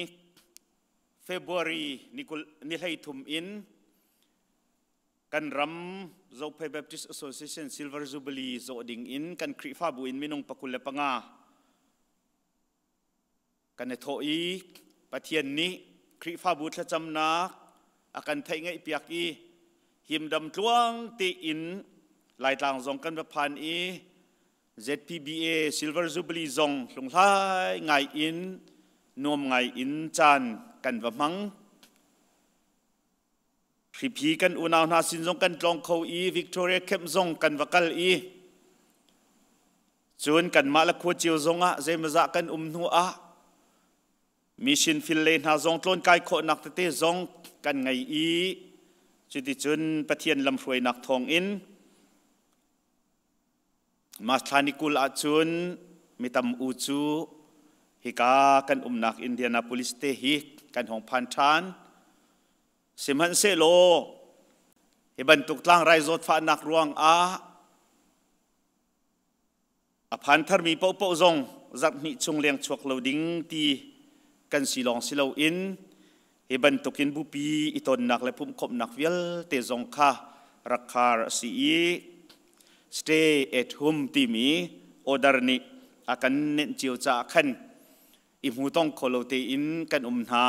เฟบรุรีนิให้ทุมอินกันรำโจเพย์แบปติสต์แอสโซเชชันซิลเวอร์จูบิลีโจดิ่งอินกันคริฟ้าบุอินมินงปะกุลเลปังากันในโถอีปะเทียนนี้คริฟ้าบุตรจำนักอาการไทยไงเปียกอีหิมดำทวงตีอินหลายต่างซองกันแบบพันอี ZPBA Silver Jubilee ซองลงท้ายไงอินนวมไงอินจานกันแบบมังคลิพีกันอุณาหนาสินซงกันตรงเขาอีวิกตอเรียเข้มซงกันวักลอีจนกันมาละขวดเจียวซงเจมาจากกันหัวมิชินฟิลเลนหาซงต้นกายโคนักเตะซงกันไงอีจุดจุนปะเทียนลำรวยนักทองอินมาทานิกุลอาจุนมิตำอูจูฮิกากันนักอินเดียนาโพลิสเตฮิกันของพันธานสิมันเซโลฮิบันตุกตลางไรจดฟ้านักรวงอพันธมีเป้าเป้าซงจักนิจงเลี้ยงชวกเหลาดิ้งตีกันสีลองสิเหลาอินฮิบันตุกินบุปีอิตนนักและพุ่มขบนักเวลเตจงค่าราคาสีstay at home ตีมีออเดอร์นี้อากันเน้นเจียวจ่าขันอิมูต้องโคโลเตอินกันหา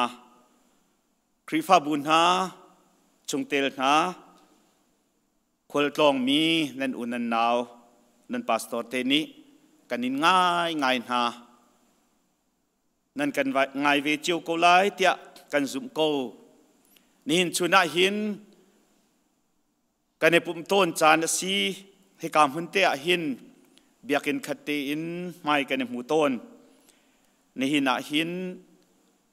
คริฟ้าบุญหาจงเตลหาคนตองมีนั่นอุนันนาวนั่นพาสตอร์เตนี้กันนินง่ายหานั่นกันง่ายเวจิวโกไลเตียกันซุ่มโกนินชุนาหินกันในปุ่มต้นจานสีให้การหุ่นเตะหินเบียกินขัดเตอินไม่กันในหมู่ต้นในหินหิน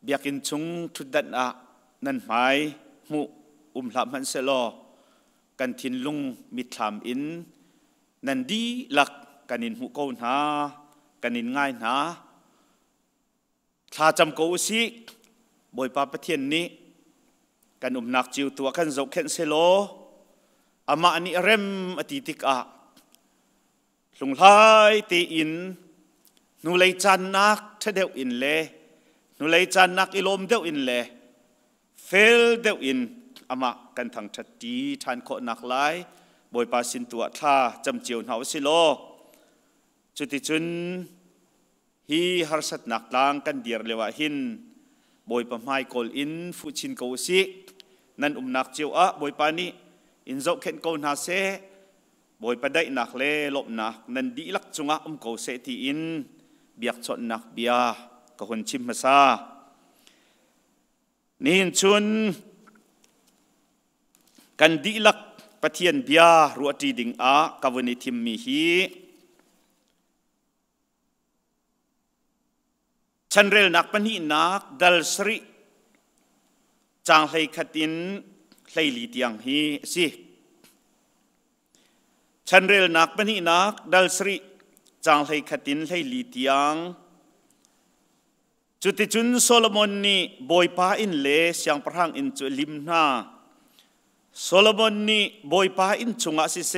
เบียกินชงทุดดันนั่นหมายมุหลับมันเสลอกันทินลุงมิดถามอินนันดีหลักกันนินหุโกนหากันนินง่ายหาถ้าจำโกสิบอยปาปะเทียนนี้กันนักจิวตัวกันโจเคนเซโลอามาอันนี้เริ่มอติติก ลุงไล่ตีอินนูเลยจันนักเทเดวอินเล่นูเลยจันนักอิลมเดวอินเล่เฟลเดวอินอามากันทางทัดดีทานโคนักไล่บอยปาสินตัวท่าจำเจียวหาวสิโลจุดที่จุนฮีฮาร์สัตนักลางกันเดียร์เลวะหินบอยปะไมโกลอินฟูชินโกสินั่นนักเจียวบอยปานีอินโซเคนโกนาเซบอยปะได้นักเล่ลบนักนั่นดีลักจุงโกเซตีอินเบียกชดนักเบียกคนชิมมาซานี่ชุนกันดีลักปะเทียนเบียรัวตีดิ่งกวันนี้ทิมมีฮีฉันเรลนักปนีนักดัลสริจางให้ขัดินให้ลีเตียงฮีสิฉันเรลนักปนีนักดัลสริจางให้ขัดินให้ลีเตียงจุดที่จุนโซโลมอนนี่บอยป้าอินเลเสียงพระหังอินจุลิมนาโซโลมอนนี่บอยป้าอินจุงอาศิเซ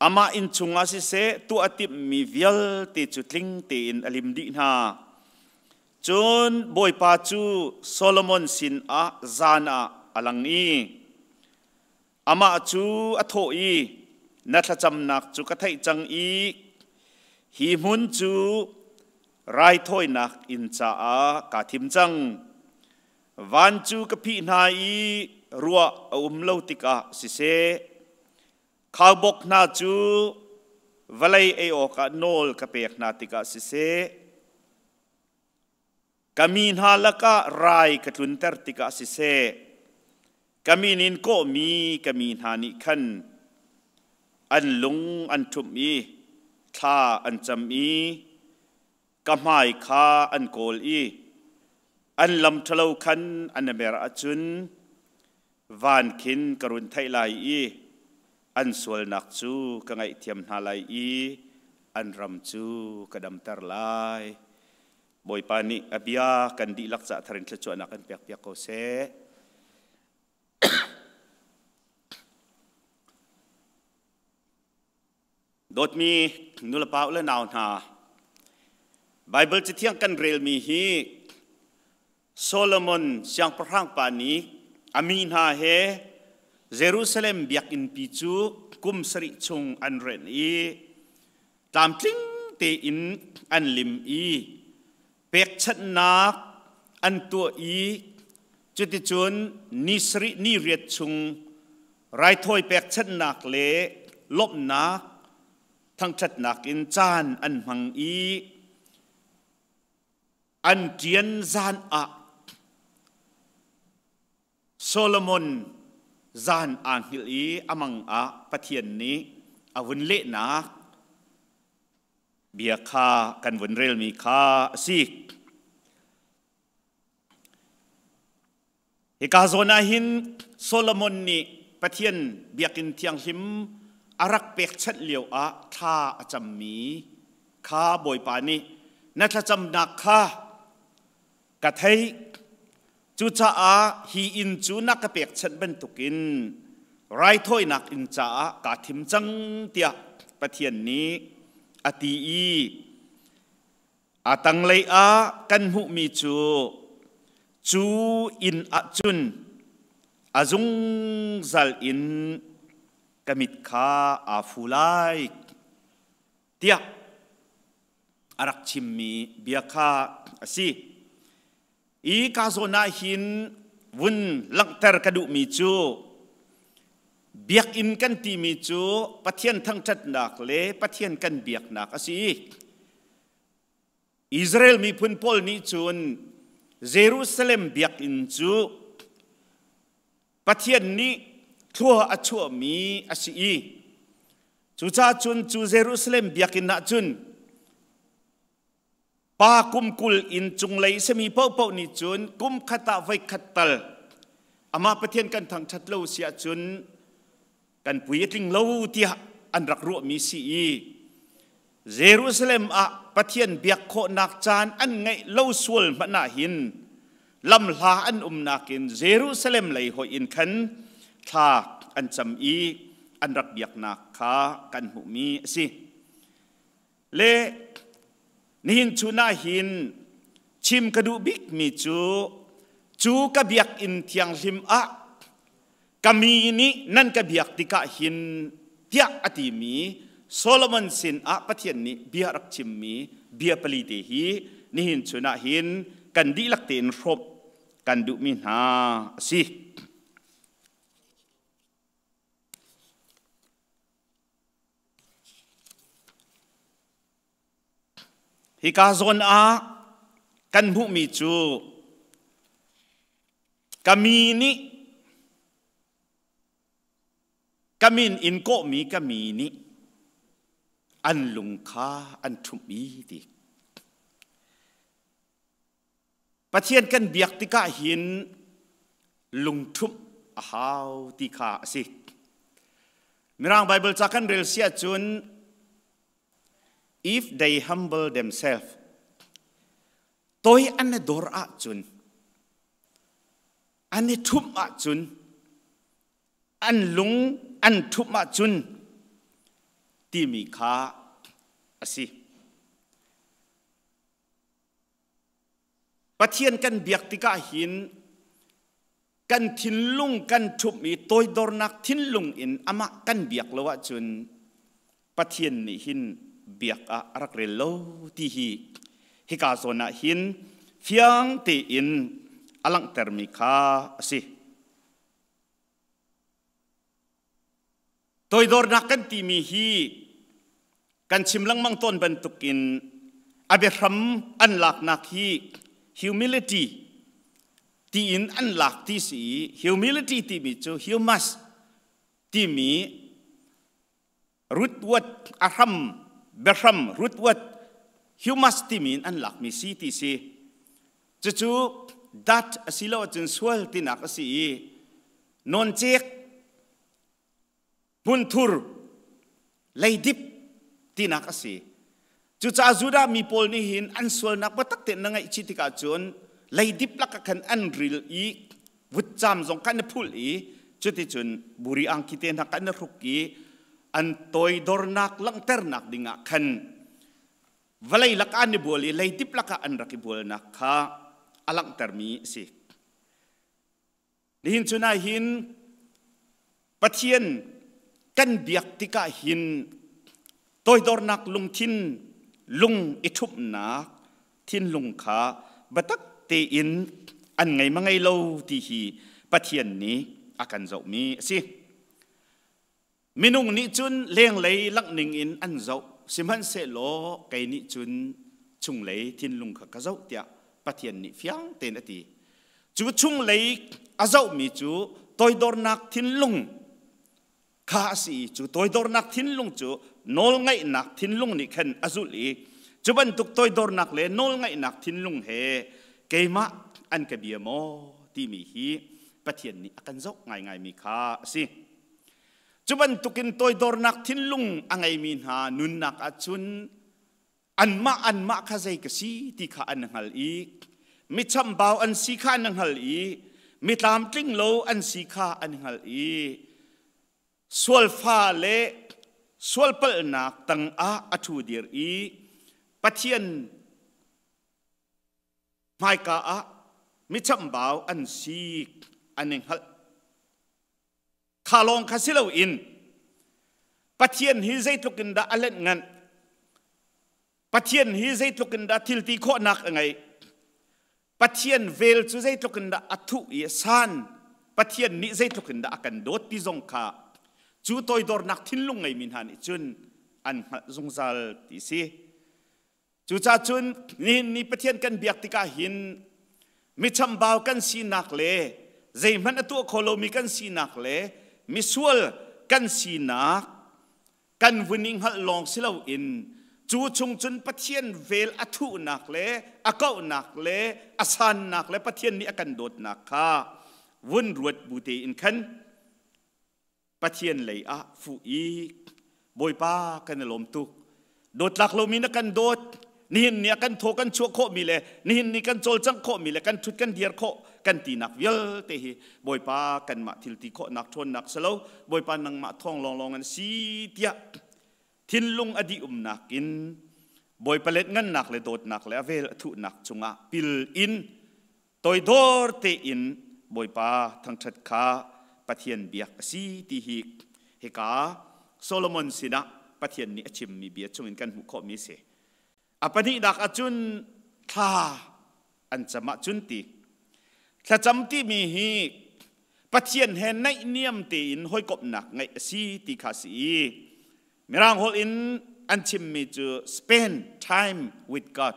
อามาอินจุงอาศิเซตัวอติมีวิลติจุดลิงตีอินอลิมดีนาจนบอยป้าจูโซโลมอนสินจานาอลังอีอามาจูอโทอีนัทจำนักจูกระไทจังอีฮีมุนจูไรถ้อยนักอินจ้ากาทิมจังวันจูกพี่นายรัวเลวติกาสิเซข้าวบกนาจูวลัยเอโอกาโนลกเปียกนาติกาสิเซกามีนาลกะไรกตุนเตอร์ติกาสิเซกามีนินโกมีกามีนานิขันอันลุงอันทุมีท่าอันจำมีกำไมข้าอันโกลอีอันลำทะเลคันอันเบราจุนวานคินกรุณไทยลายอีอันสวลนักจูกังไอเทียมนาลายอีอันรำจูกระดำตรลายบอยปานิอเบียกันดีลักษะทารินทจวนักกันเปียกเปียกโกเซโดดมีนุลปาอุลนาวนาไบเบิลจะเที่ยงกันเรลมีฮีโซโลมอนเสียงพระหังปานีอามีนาเฮเยรูซาเล็มเบียกอินปิจูกุมสริชงอันเรนอีตามทิ้งเตอินอันลิมอีเป็กชัดนักอันตัวอีจุดที่จนนิสรินิเรียดชงไรถ้อยเป็กชัดนักเละลบนักทั้งชัดนักอินจานอันมังอีอันเจียนจานโซโลมอนจานอ่างฮิลีอมังปะเทียนนี้อวุนเละนักเบียคากันวนเรลมีคาสิเอกาโซนาหินโซโลมอนนี่ปะเทียนเบียกินเทียงหิมอารักเป็กชัดเหลียวท่าจำมีคาบอยปานีนัทจำนักคากะไทยจูจ้าฮีอินจูนักเป็กชัดเป็นตุกินไรถ้อยนักอินจ้ากาทิมจังเตียปะเทียนนี้อตีอีอาตังเลยกันหุมีจูอินจุนอาจุงซัลอินกมิดขาฟูไลเตียอารักชิมมีเบียคาสิอีกาโซนาหินวุนลังเตอร์กระดูมีจูเบียกอินกันตีมีจูปะเทียนทั้งจัดนักเล่ปะเทียนกันเบียกนักสิอิสราเอลมีพุนพอลนี้จูนเยรูซาเล็มเบียกอินจูปะเทียนนี้ทั่วชั่วมีสิจูจ้าจูนจูเยรูซาเล็มเบียกอินนักจูนปากุมกุลอินจุงเลยสมีเป้าเป้านิจุนกุมขัตไว้ขัดตลอามาประเทศกันทางชัดเลวเสียจุนกันปุยติงเลวที่อันรักรัวมีสีเยรูซาเล็มประเทศเบียกโคนักจานอันไงเลวสวลมันน่าหินลำลาอันนักินเยรูซาเล็มเลยหอยอินขันทาอันจำอี อันรักเบียกนักข้ากันหูมีสิเลนี่หินชูน่าหินชิมกระดูบิกมีจูกระเบียกอินเทียงลิมอะกมีนี้นั่นกระเบียกติกะหินเทียอติมีโซโลมอนสินอะปะเทียนนี้เบียรักชิมมีเบียปลีเตหีนี่หินชูน่าหินกันดีลักเตนรบกันดูมินหาสิฮิกาโซนอากันผู้มีจูกามีนี้กามินอินโกมีกามีนี้อันลุงค้าอันทุมีดิประเทศกันเบียกติกาหินลุงทุบอาหาวติกาสิมีร่างไบเบิลจากกันเรลเซียจุนif they humble themselves ตัวอันนี้ดอร์อาจุนอันนี้ทุบอาจุนอันลุงอันทุบอาจุนที่มีค่าสิประเทศกันเบียกติกาหินกันทิ้นลุงกันทุบมีตัวดอร์นักทิ้นลุงอินอามากันเบียกแล้วว่าจุนประเทศนี้หินเบียกอะรักเรลโลที่ฮิกาโซนาหินเฟียงตีอินอลังเตอร์มิคาสิตัวดอร์นักกันที่มีฮีกันชิมลังมังต้นบรรทุกินอาเบรัมอันหลักนักฮี humility ที่อินอันหลักที่สี humility ที่มีจู humus ที่มีรุดวัดอารัมเบรัมรุดวัด humus ที่มีอันหลักมีสีที่สีจูดัดสิโลจนสวลที่นักสีนนเจกบุนทุรไลดิบที่นักสีจุจ้าจุดามีโพลนี่หินอันสวลนักบัตักเตนนังไอชิติกาจนไลดิบลักกันอันริลอีวุฒจามจงกันพูลอีจุดที่จนบุรีอังคิเตนักกันรุกีอันโตยดอร์นักลังเตอร์นักดิ่งกันวลัยลักอันนิบุลีไลดิบลักอันรักิบุลนักข้าอลังเตอร์มีสินี่หินจุน่าหินปะเทียนกันเบียกติกาหินโตยดอร์นักลุงทินลุงอิทุบนักทินลุงขาบัตักเตอินอันไงมังไงเล่าที่ฮีปะเทียนนี้อาการเจ้ามีสิมินุงนิจุนเลี้ยงเลยลักหนึ่งอินอันเจ้าสิมันเสโลไกนิจุนชุงเลยทินลุงขากเจ้าเตียปะเทียนนี้เฟียงเตนตีจูชุงเลยอาเจ้ามีจูโตยดอร์นักทินลุงข้าสิจูตัวดอร์นักทิ้นลุงจูนอลไงนักทิ้นลุงนี่ขันอจุลีจูบันตุกตัวดอร์นักเลยนอลไงนักทิ้นลุงเฮเกมาอันกะเบียโมที่มีฮีปะเทียนนี่อากันจกง่ายมีข้าสิจูบันตุกินตัวดอร์นักทิ้นลุงอังไงมีหานุนนักอจุนอันมาข้าใจกสีที่ข้าอันหัลอีมิจำบ่าวอันสีข้าอันหัลอีมิตามติ้งโลอันสีข้าอันหัลอีสวลฟ้าเล่สวลเปิลนักตั้งอาทูเดียร์อีปะเทียนไม่กะมิจำบ่าวอันสีอันหนึ่งฮัลข้าลองข้าสิเลวอินปะเทียนฮิใจตุกินดาอันเล่นงันปะเทียนฮิใจตุกินดาทิลตีโคนักไงปะเทียนเวลจูใจตุกินดาอัตุยสันปะเทียนนิใจตุกินดากันโดดที่จงข้าจูตัวดอร์นักทิ้งลุงไงมินหันจุนอันจงซาลที่สิจูจ่าจุนนี่ประเทศกันเบียกติกาหินมิจำบ่าวกันสีนักเล่ใจมันตัวโคโลมีกันสีนักเล่มิสวลกันสีนักกันวินิงหัลลองสิเลวอินจูชงจุนประเทศเวลอัตุนักเล่อากานักเล่อาสานนักเล่ประเทศนี้อากันโดดนักข้าวุ่นรวดบูเตอินขันปะเทียนเลยฟูอีบอยป้ากันลมตุกโดดหลักลมีนักกันโดดนี่เนี่ยกันโทกันชัวโคมีเลยนี่กันโจลจังโคมีเลยกันทุดกันเดียร์โค กันตีนักเวลเตะบอยปากันมาทิลตีโคนักทนนักสโลบอยปานังมาท่องลองกันสีเตียทินลุงอดีนักอินบอยปาเล็ดงันนักเลยโดดนักเลยเวลทุนักจงะปิลอินตัวดอร์เตอินบอยปาทั้งชัดขาปะเทียนเบียกสีตีฮิกเฮกาโซโลมอนสินะปะเทียนนี้ชิมมีเบียจงอินกันหุกขมิเสอปนิดักอจุนท่าอันจะมาจุนตีถ้าจำที่มีฮีปะเทียนเห็นในเนียมตีนห้อยกบหนักไงสีตีขาสีมีร่างฮอลอินอันชิมมีจู spend time with God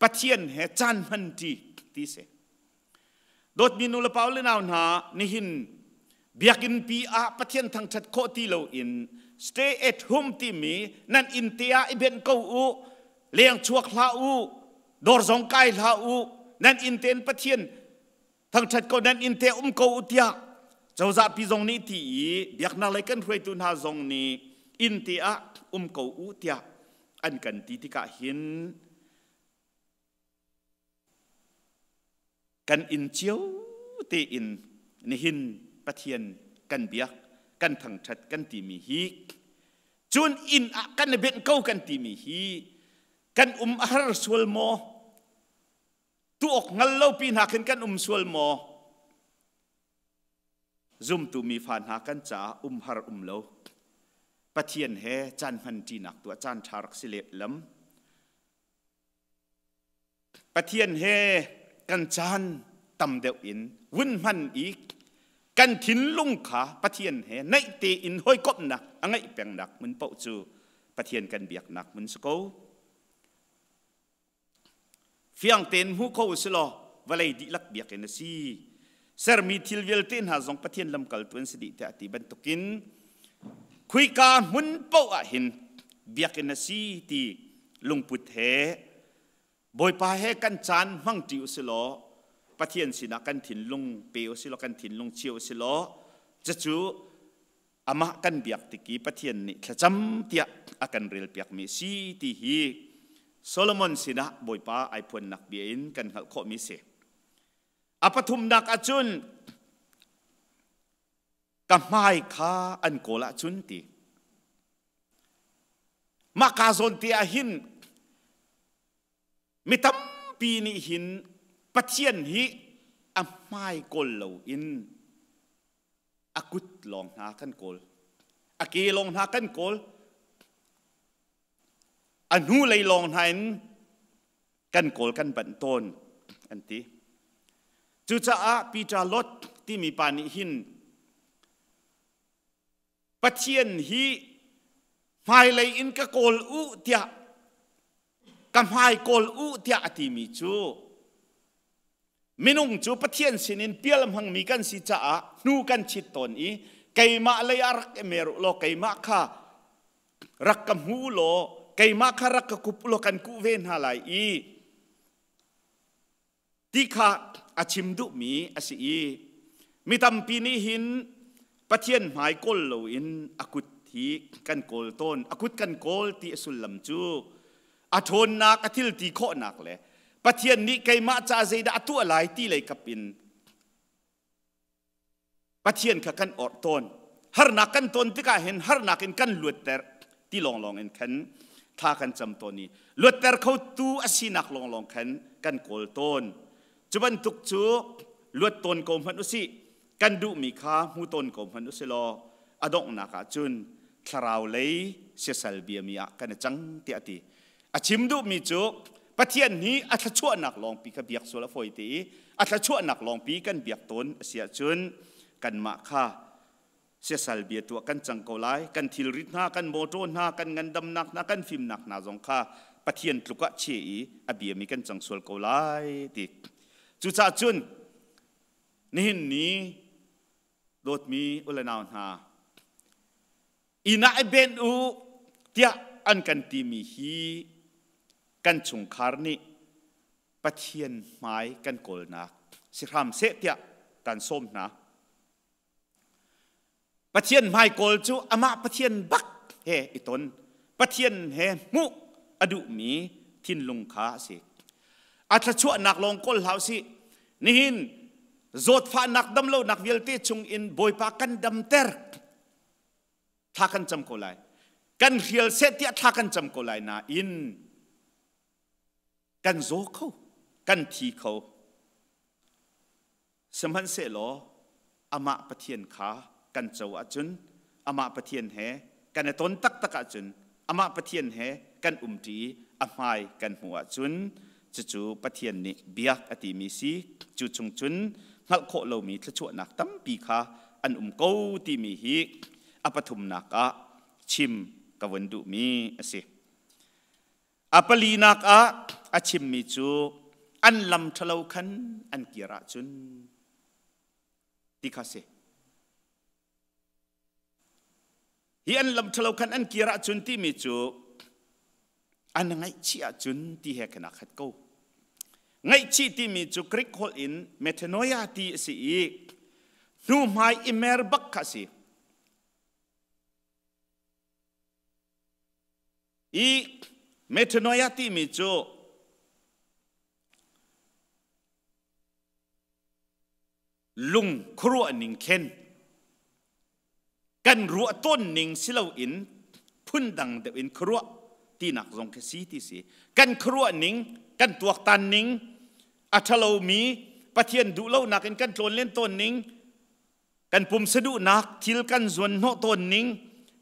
ปะเทียนเห็นจันมันตีเสโดดมีนุลเปาเลนาวนานิหินเบียกินปีอาปะเทียนทางชัดโคตีโลอิน stay at home ที่มีนั่นอินเตียอิเบนกูอูเลี้ยงชวกลาอูดอร์สงไกลาอูนั่นอินเทนปะเทียนทางชัดก็นั่นอินเทกูอุตยาเจ้าจะพิจงนี้ที่เบียกนาเลยกันรวยตุนหาจงนี้อินเตียกูอุตยาอันกันตีที่กะเห็นกันอินเจียวเตอินนิหินปะเทียนกันเบียกกันทางชัดกันตีมีฮีจุนอินอะกันเบ็นเก้ากันตีมีฮีกันอาหารสวลโมตัวอกงัลเล่าปีนักกันสวลโมซุ่มตูมีฟานหากันจ่าหารเล่าปะเทียนเฮจันพันจีนักตัวจันชารักสิเลลำปะเทียนเฮกันจันตำเดียวอินวุ่นมันอีกกันทิ้นลุงขาปะเทียนเฮในเตอินห้อยกบหนักอังไงเปียงหนักมันเป่าจูปะเทียนกันเบียกหนักมันสกูเฟียงเต็นหูเขาสโลวลัยดิลักเบียกเอ็นซีเซอร์มีทิลเวลเต็นหาจงปะเทียนลำกัลตัวสดิแต่ติบันตุกินคุยการมุนเป่าหินเบียกเอ็นซีตีลุงพุทธเฮบอยปาเฮกันจานมั่งจิวสโลปะเทียนสินะกันถิ่นลุงเปียวสิโลกันถิ่นลุงเชียวสิโลจะจูอามากันเบียกติกีปะเทียนนี่ขจำเตียอากันเรียลเปียกมีสีตีฮีโซโลมอนสินะบอยปาไอพวนนักเบียนกันหักข้อมิเสอปทุมนักอจุนกับไม้ขาอันโกละจุนตีมากาโซนเตียหินมิตัมปีนี้หินปะเทียนฮิอัมไม้กลเหลาอินอากุดลองหากันกลอากีลองหากันกลอันหูเลยลองหากันกลกันบันต้นอันที่จุจ้าปีจาลดที่มีปานิหินปะเทียนฮิไม้เลยอินกะกลอุเตียกำไม้กลอุเตียอติมีจูมินุงจูปะเทียนสินินเปียลมังมีกันสิจ้านูกันชิดตนอีไก่มาเลยรักเมรุโลไก่มาข้ารักกำหูโลไก่มาข้ารักกกุปโลกันกุเวนหาลายอีที่ข้าอาชิมดุมีอาศัยมีตำปีนี้หินปะเทียนหายกลโลอินอากุดทีกันโกลต้นอากุดกันโกลที่สุลลัมจูอาทนนักอาทิลตีโคนักเลยปะเทียนนี้ไก่มาจ่าใจด่าตัวหลายที่เลยกับปินปะเทียนขักันอดต้นฮาร์นักกันต้นที่ข้าเห็นฮาร์นักกันลวดแต่ที่ลองเห็นขันท่ากันจำตัวนี้ลวดแต่เขาตู้อาศินักลองขันกันโกลต้นจุบันตุกจูลวดต้นกลมพันอุสิกันดูมีข้าหูต้นกลมพันอุสิโลอดงนักจุนคราวเลยเสียสัลเบียมีกันจังเตียตีอาชิมดูมีจูปะเทียนนี้อัตชั่วนักลองปีกับเบียกโซลาโฟยตีอัตชั่วนักลองปีกันเบียกต้นเสียจุนกันมาข้าเสียสัลเบียตัวกันจังเกาไลกันทิลริทนากันโมโตนากันเงินดำนักนากันฟิมนักนาจงข้าปะเทียนตุกะเชียอเบียมีกันจังโซลเกาไลติจุจ่าจุนนี่โดดมีอุลนาวนาอินาเบนอูเตียอันกันตีมีฮีกันชงคาร์นี่ปะเทียนไม้กันโกลนักสิรามเสเตียกันส้มนะปะเทียนไม้โกลจูอามาปะเทียนบักเฮอิตนปะเทียนเฮมุอดุมีทินลุงขาสิอัตชั่วนักลงก้นเหล่าสินี่หิน zot fa nak dam lo nak vial te chung in boy pa kan dam ter tha kan cham ko lai kan rial se tia tha kan cham ko lai na in kan zo kho kan thi kho samhan se lo ama pathian kha kan chau a chun ama pathian he kan ton tak tak a chun ama pathian he kan umti amai kan huwa chun chu pathian ni biak ati mi si chu chung chun ngal kho lo mi thla chu nak tam pi kha an ko ti mi hi apathum nak a chim ka wandu mi ase apali nak a achim mi chu an lam thalo khan an kira chun ti kha se hi an lam thalo khan an kira chun ti mi chu an ngai chi a chun ti he kana khat ko ngai chi ti mi chu krik hol in metanoia ti si i nu mai imer bak kha si i metanoia ti mi chu lung khru aning khen kan ru ton ning silo in phun dang de in khru ti nak zong ke si ti si kan khru ning kan tuak tan ning athalo mi pathian du lo nak in kan tlon len ton ning kan pum sadu nak thil kan zon no ton ning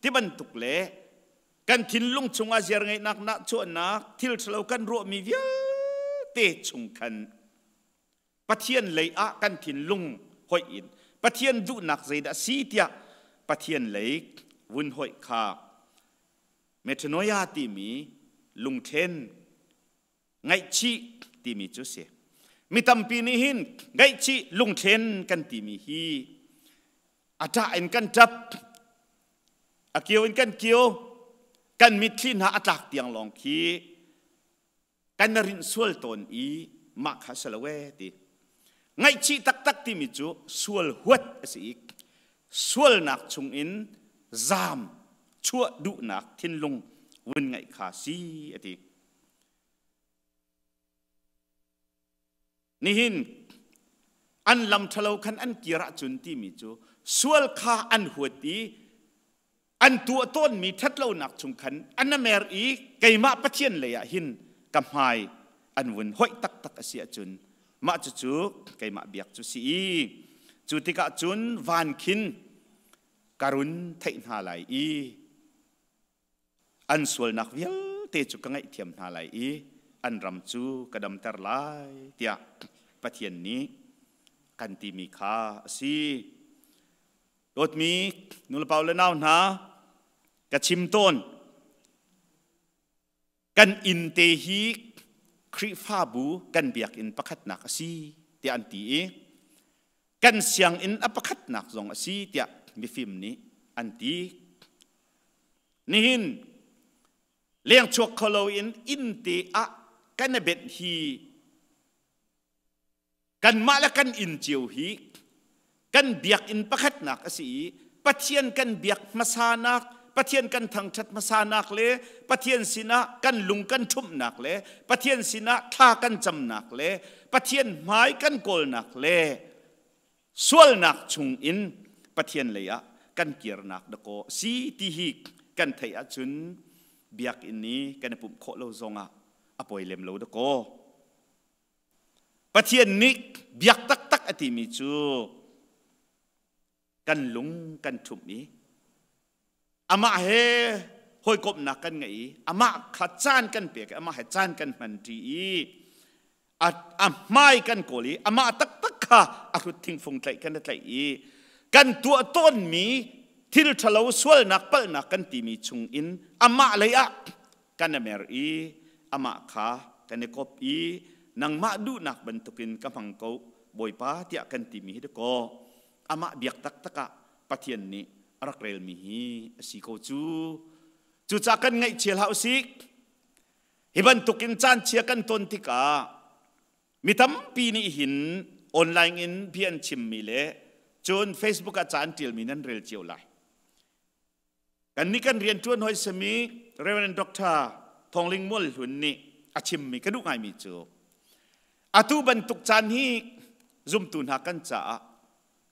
ti ban tuk le kan thin lung chunga zer ngai nak na chu nak thil thlo kan ro mi via te chung kan pathian lei a kan thin lung hoi in pathian du nak zai da si tia pathian lei wun hoi kha metanoia ti mi lung then ngai chi ti mi chu se mi tam pi ni hin ngai chi lung then kan ti mi hi ata en kan tap akio en kan kio kan mit thlin ha atlak tiang long khi kan rin sual ton i ma kha salawe ti ngai chi tak tak ti mi chu sual huat asi sual nak chung in zam chua du nak thin lung win ngai kha si ati ni hin an lam thalo khan an kira chun ti mi chu sual kha an huati an tu ton mi that lo nak chung khan an mer i keima pathian le ya hin kam hai an win hoi tak tak asia chun ma chu chu keima biak chu si chu tika chun van khin karun thai na lai i an sual nak vial te chu ka ngai thiam na lai i an ram chu kadam tar lai tia pathian ni kan ti mi kha si dot mi nul paul naw na ka chim ton kan in te hi khri fa bu kan biak in pakhat nak si ti an ti e kan siang in apakhat nak zong si tia mi film ni an ti ni hin leng chuak kholo in te a kan bet hi kan mala kan in chiu hi kan biak in pakhat nak asi pathian kan biak masanak pathian kan thang that masanak le pathian sina kan lung kan thum nak le pathian sina tha kan cham nak le pathian mai kan kol nak le sual nak chung in pathian le ya kan kir nak da ko si ti hi kan thai a chun biak in ni kan pum kho lo zonga apoi lem lo da ko pathian ni biak tak tak ati mi chu kan lung kan thum ni ama he hoi kop na kan ngai ama khachan kan pek ama he chan kan man ti at amai kan koli ama tak tak kha akut thing phung tlai kan tlai i kan tua ton mi thil thalo sual nak pal nak kan ti mi chung in ama leia kan mer i ama kha kan kop i nang ma du nak bentukin kamang ko boy pa tia kan ti mi de ko ama biak tak taka pathian ni rak rel mi hi si ko chu cha kan ngai chel hau sik hiban tukin chan chia kan ton tika mitam pi ni hin online in pian chim mi le chon facebook a chan til mi nan rel chiu lai kan ni kan rian tuan hoi semi reverend doctor thongling mol hun ni achim mi kadu ngai mi chu atu ban tuk chan hi zoom tu na kan cha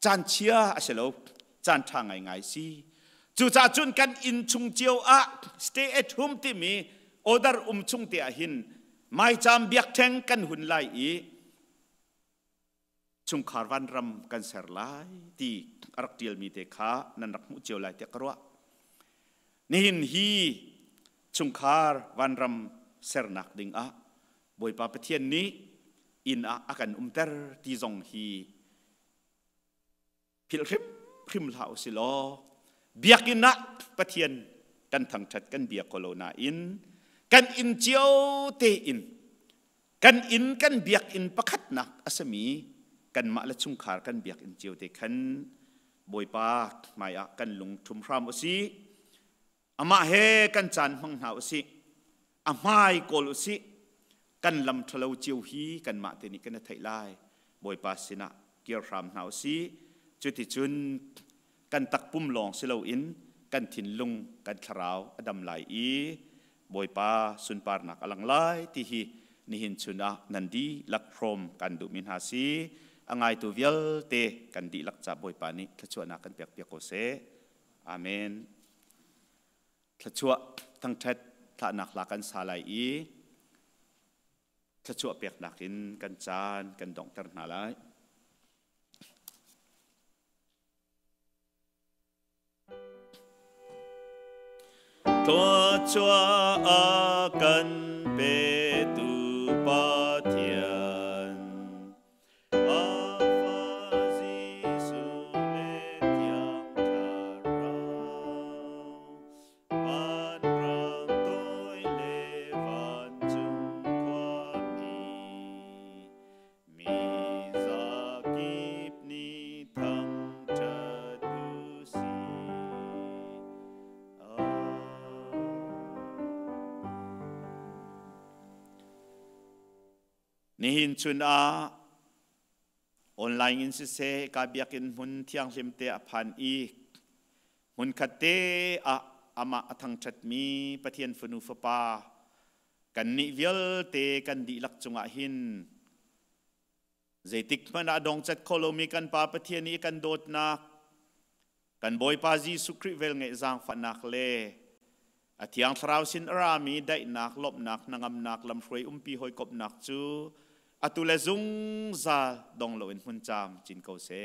chan chia a selo chan thang ngai si chu cha chun kan in chung chiao a stay at home ti mi order chung te a hin mai cham biak theng kan hun lai i chung kharwan ram kan ser lai ti arak tial mi te kha nan rak mu chiao lai te karwa ni hin hi chung khar wan ram ser nak ding a boi pa pathian ni in a akan ter ti zong hi phil khim lau si lo biakina pathian kan thang that kan biak kolona in kan in chiao te in kan biak in pakhat nak asami kan ma la chung khar kan biak in chiao te khan boi pa maya kan lung thum ram osi ama he kan chan mang na osi amai kol osi kan lam thalo chiao hi kan ma te ni kan thai lai boi pa sina kiar ram na osi chuti chun kan tak pum long silo in kan thin lung kan tharau adam lai i boi pa sun par nak alang lai ti hi ni hin chuna nandi lak from kan du min ha si angai tu vial te kan di lak cha boi pa ni thachua na kan pek pek ko se amen thachua thang that tha nak la kan sa lai i thachua pek nakin kan chan kan dong tar na lai Tua chua akan pe tu pa thian afazi su le tiang tharau van rang toi le van chung kwa mi zakip ni thang chat tu si nihin chun a online in se ka biakin mun thiang hlim te aphan i mun khate a ama athang chat mi pathian funu fapa kan ni vial te kan di lak chunga hin zaitik man adong chat kolomi kan pa pathian ni kan dot na kan boy pa ji sukri vel nge zang fanak le athiang thrau sin arami dai nak lop nak nangam nak lam hroi pi hoi kop nak chu atule zung za dong lo in hun cham chin ko se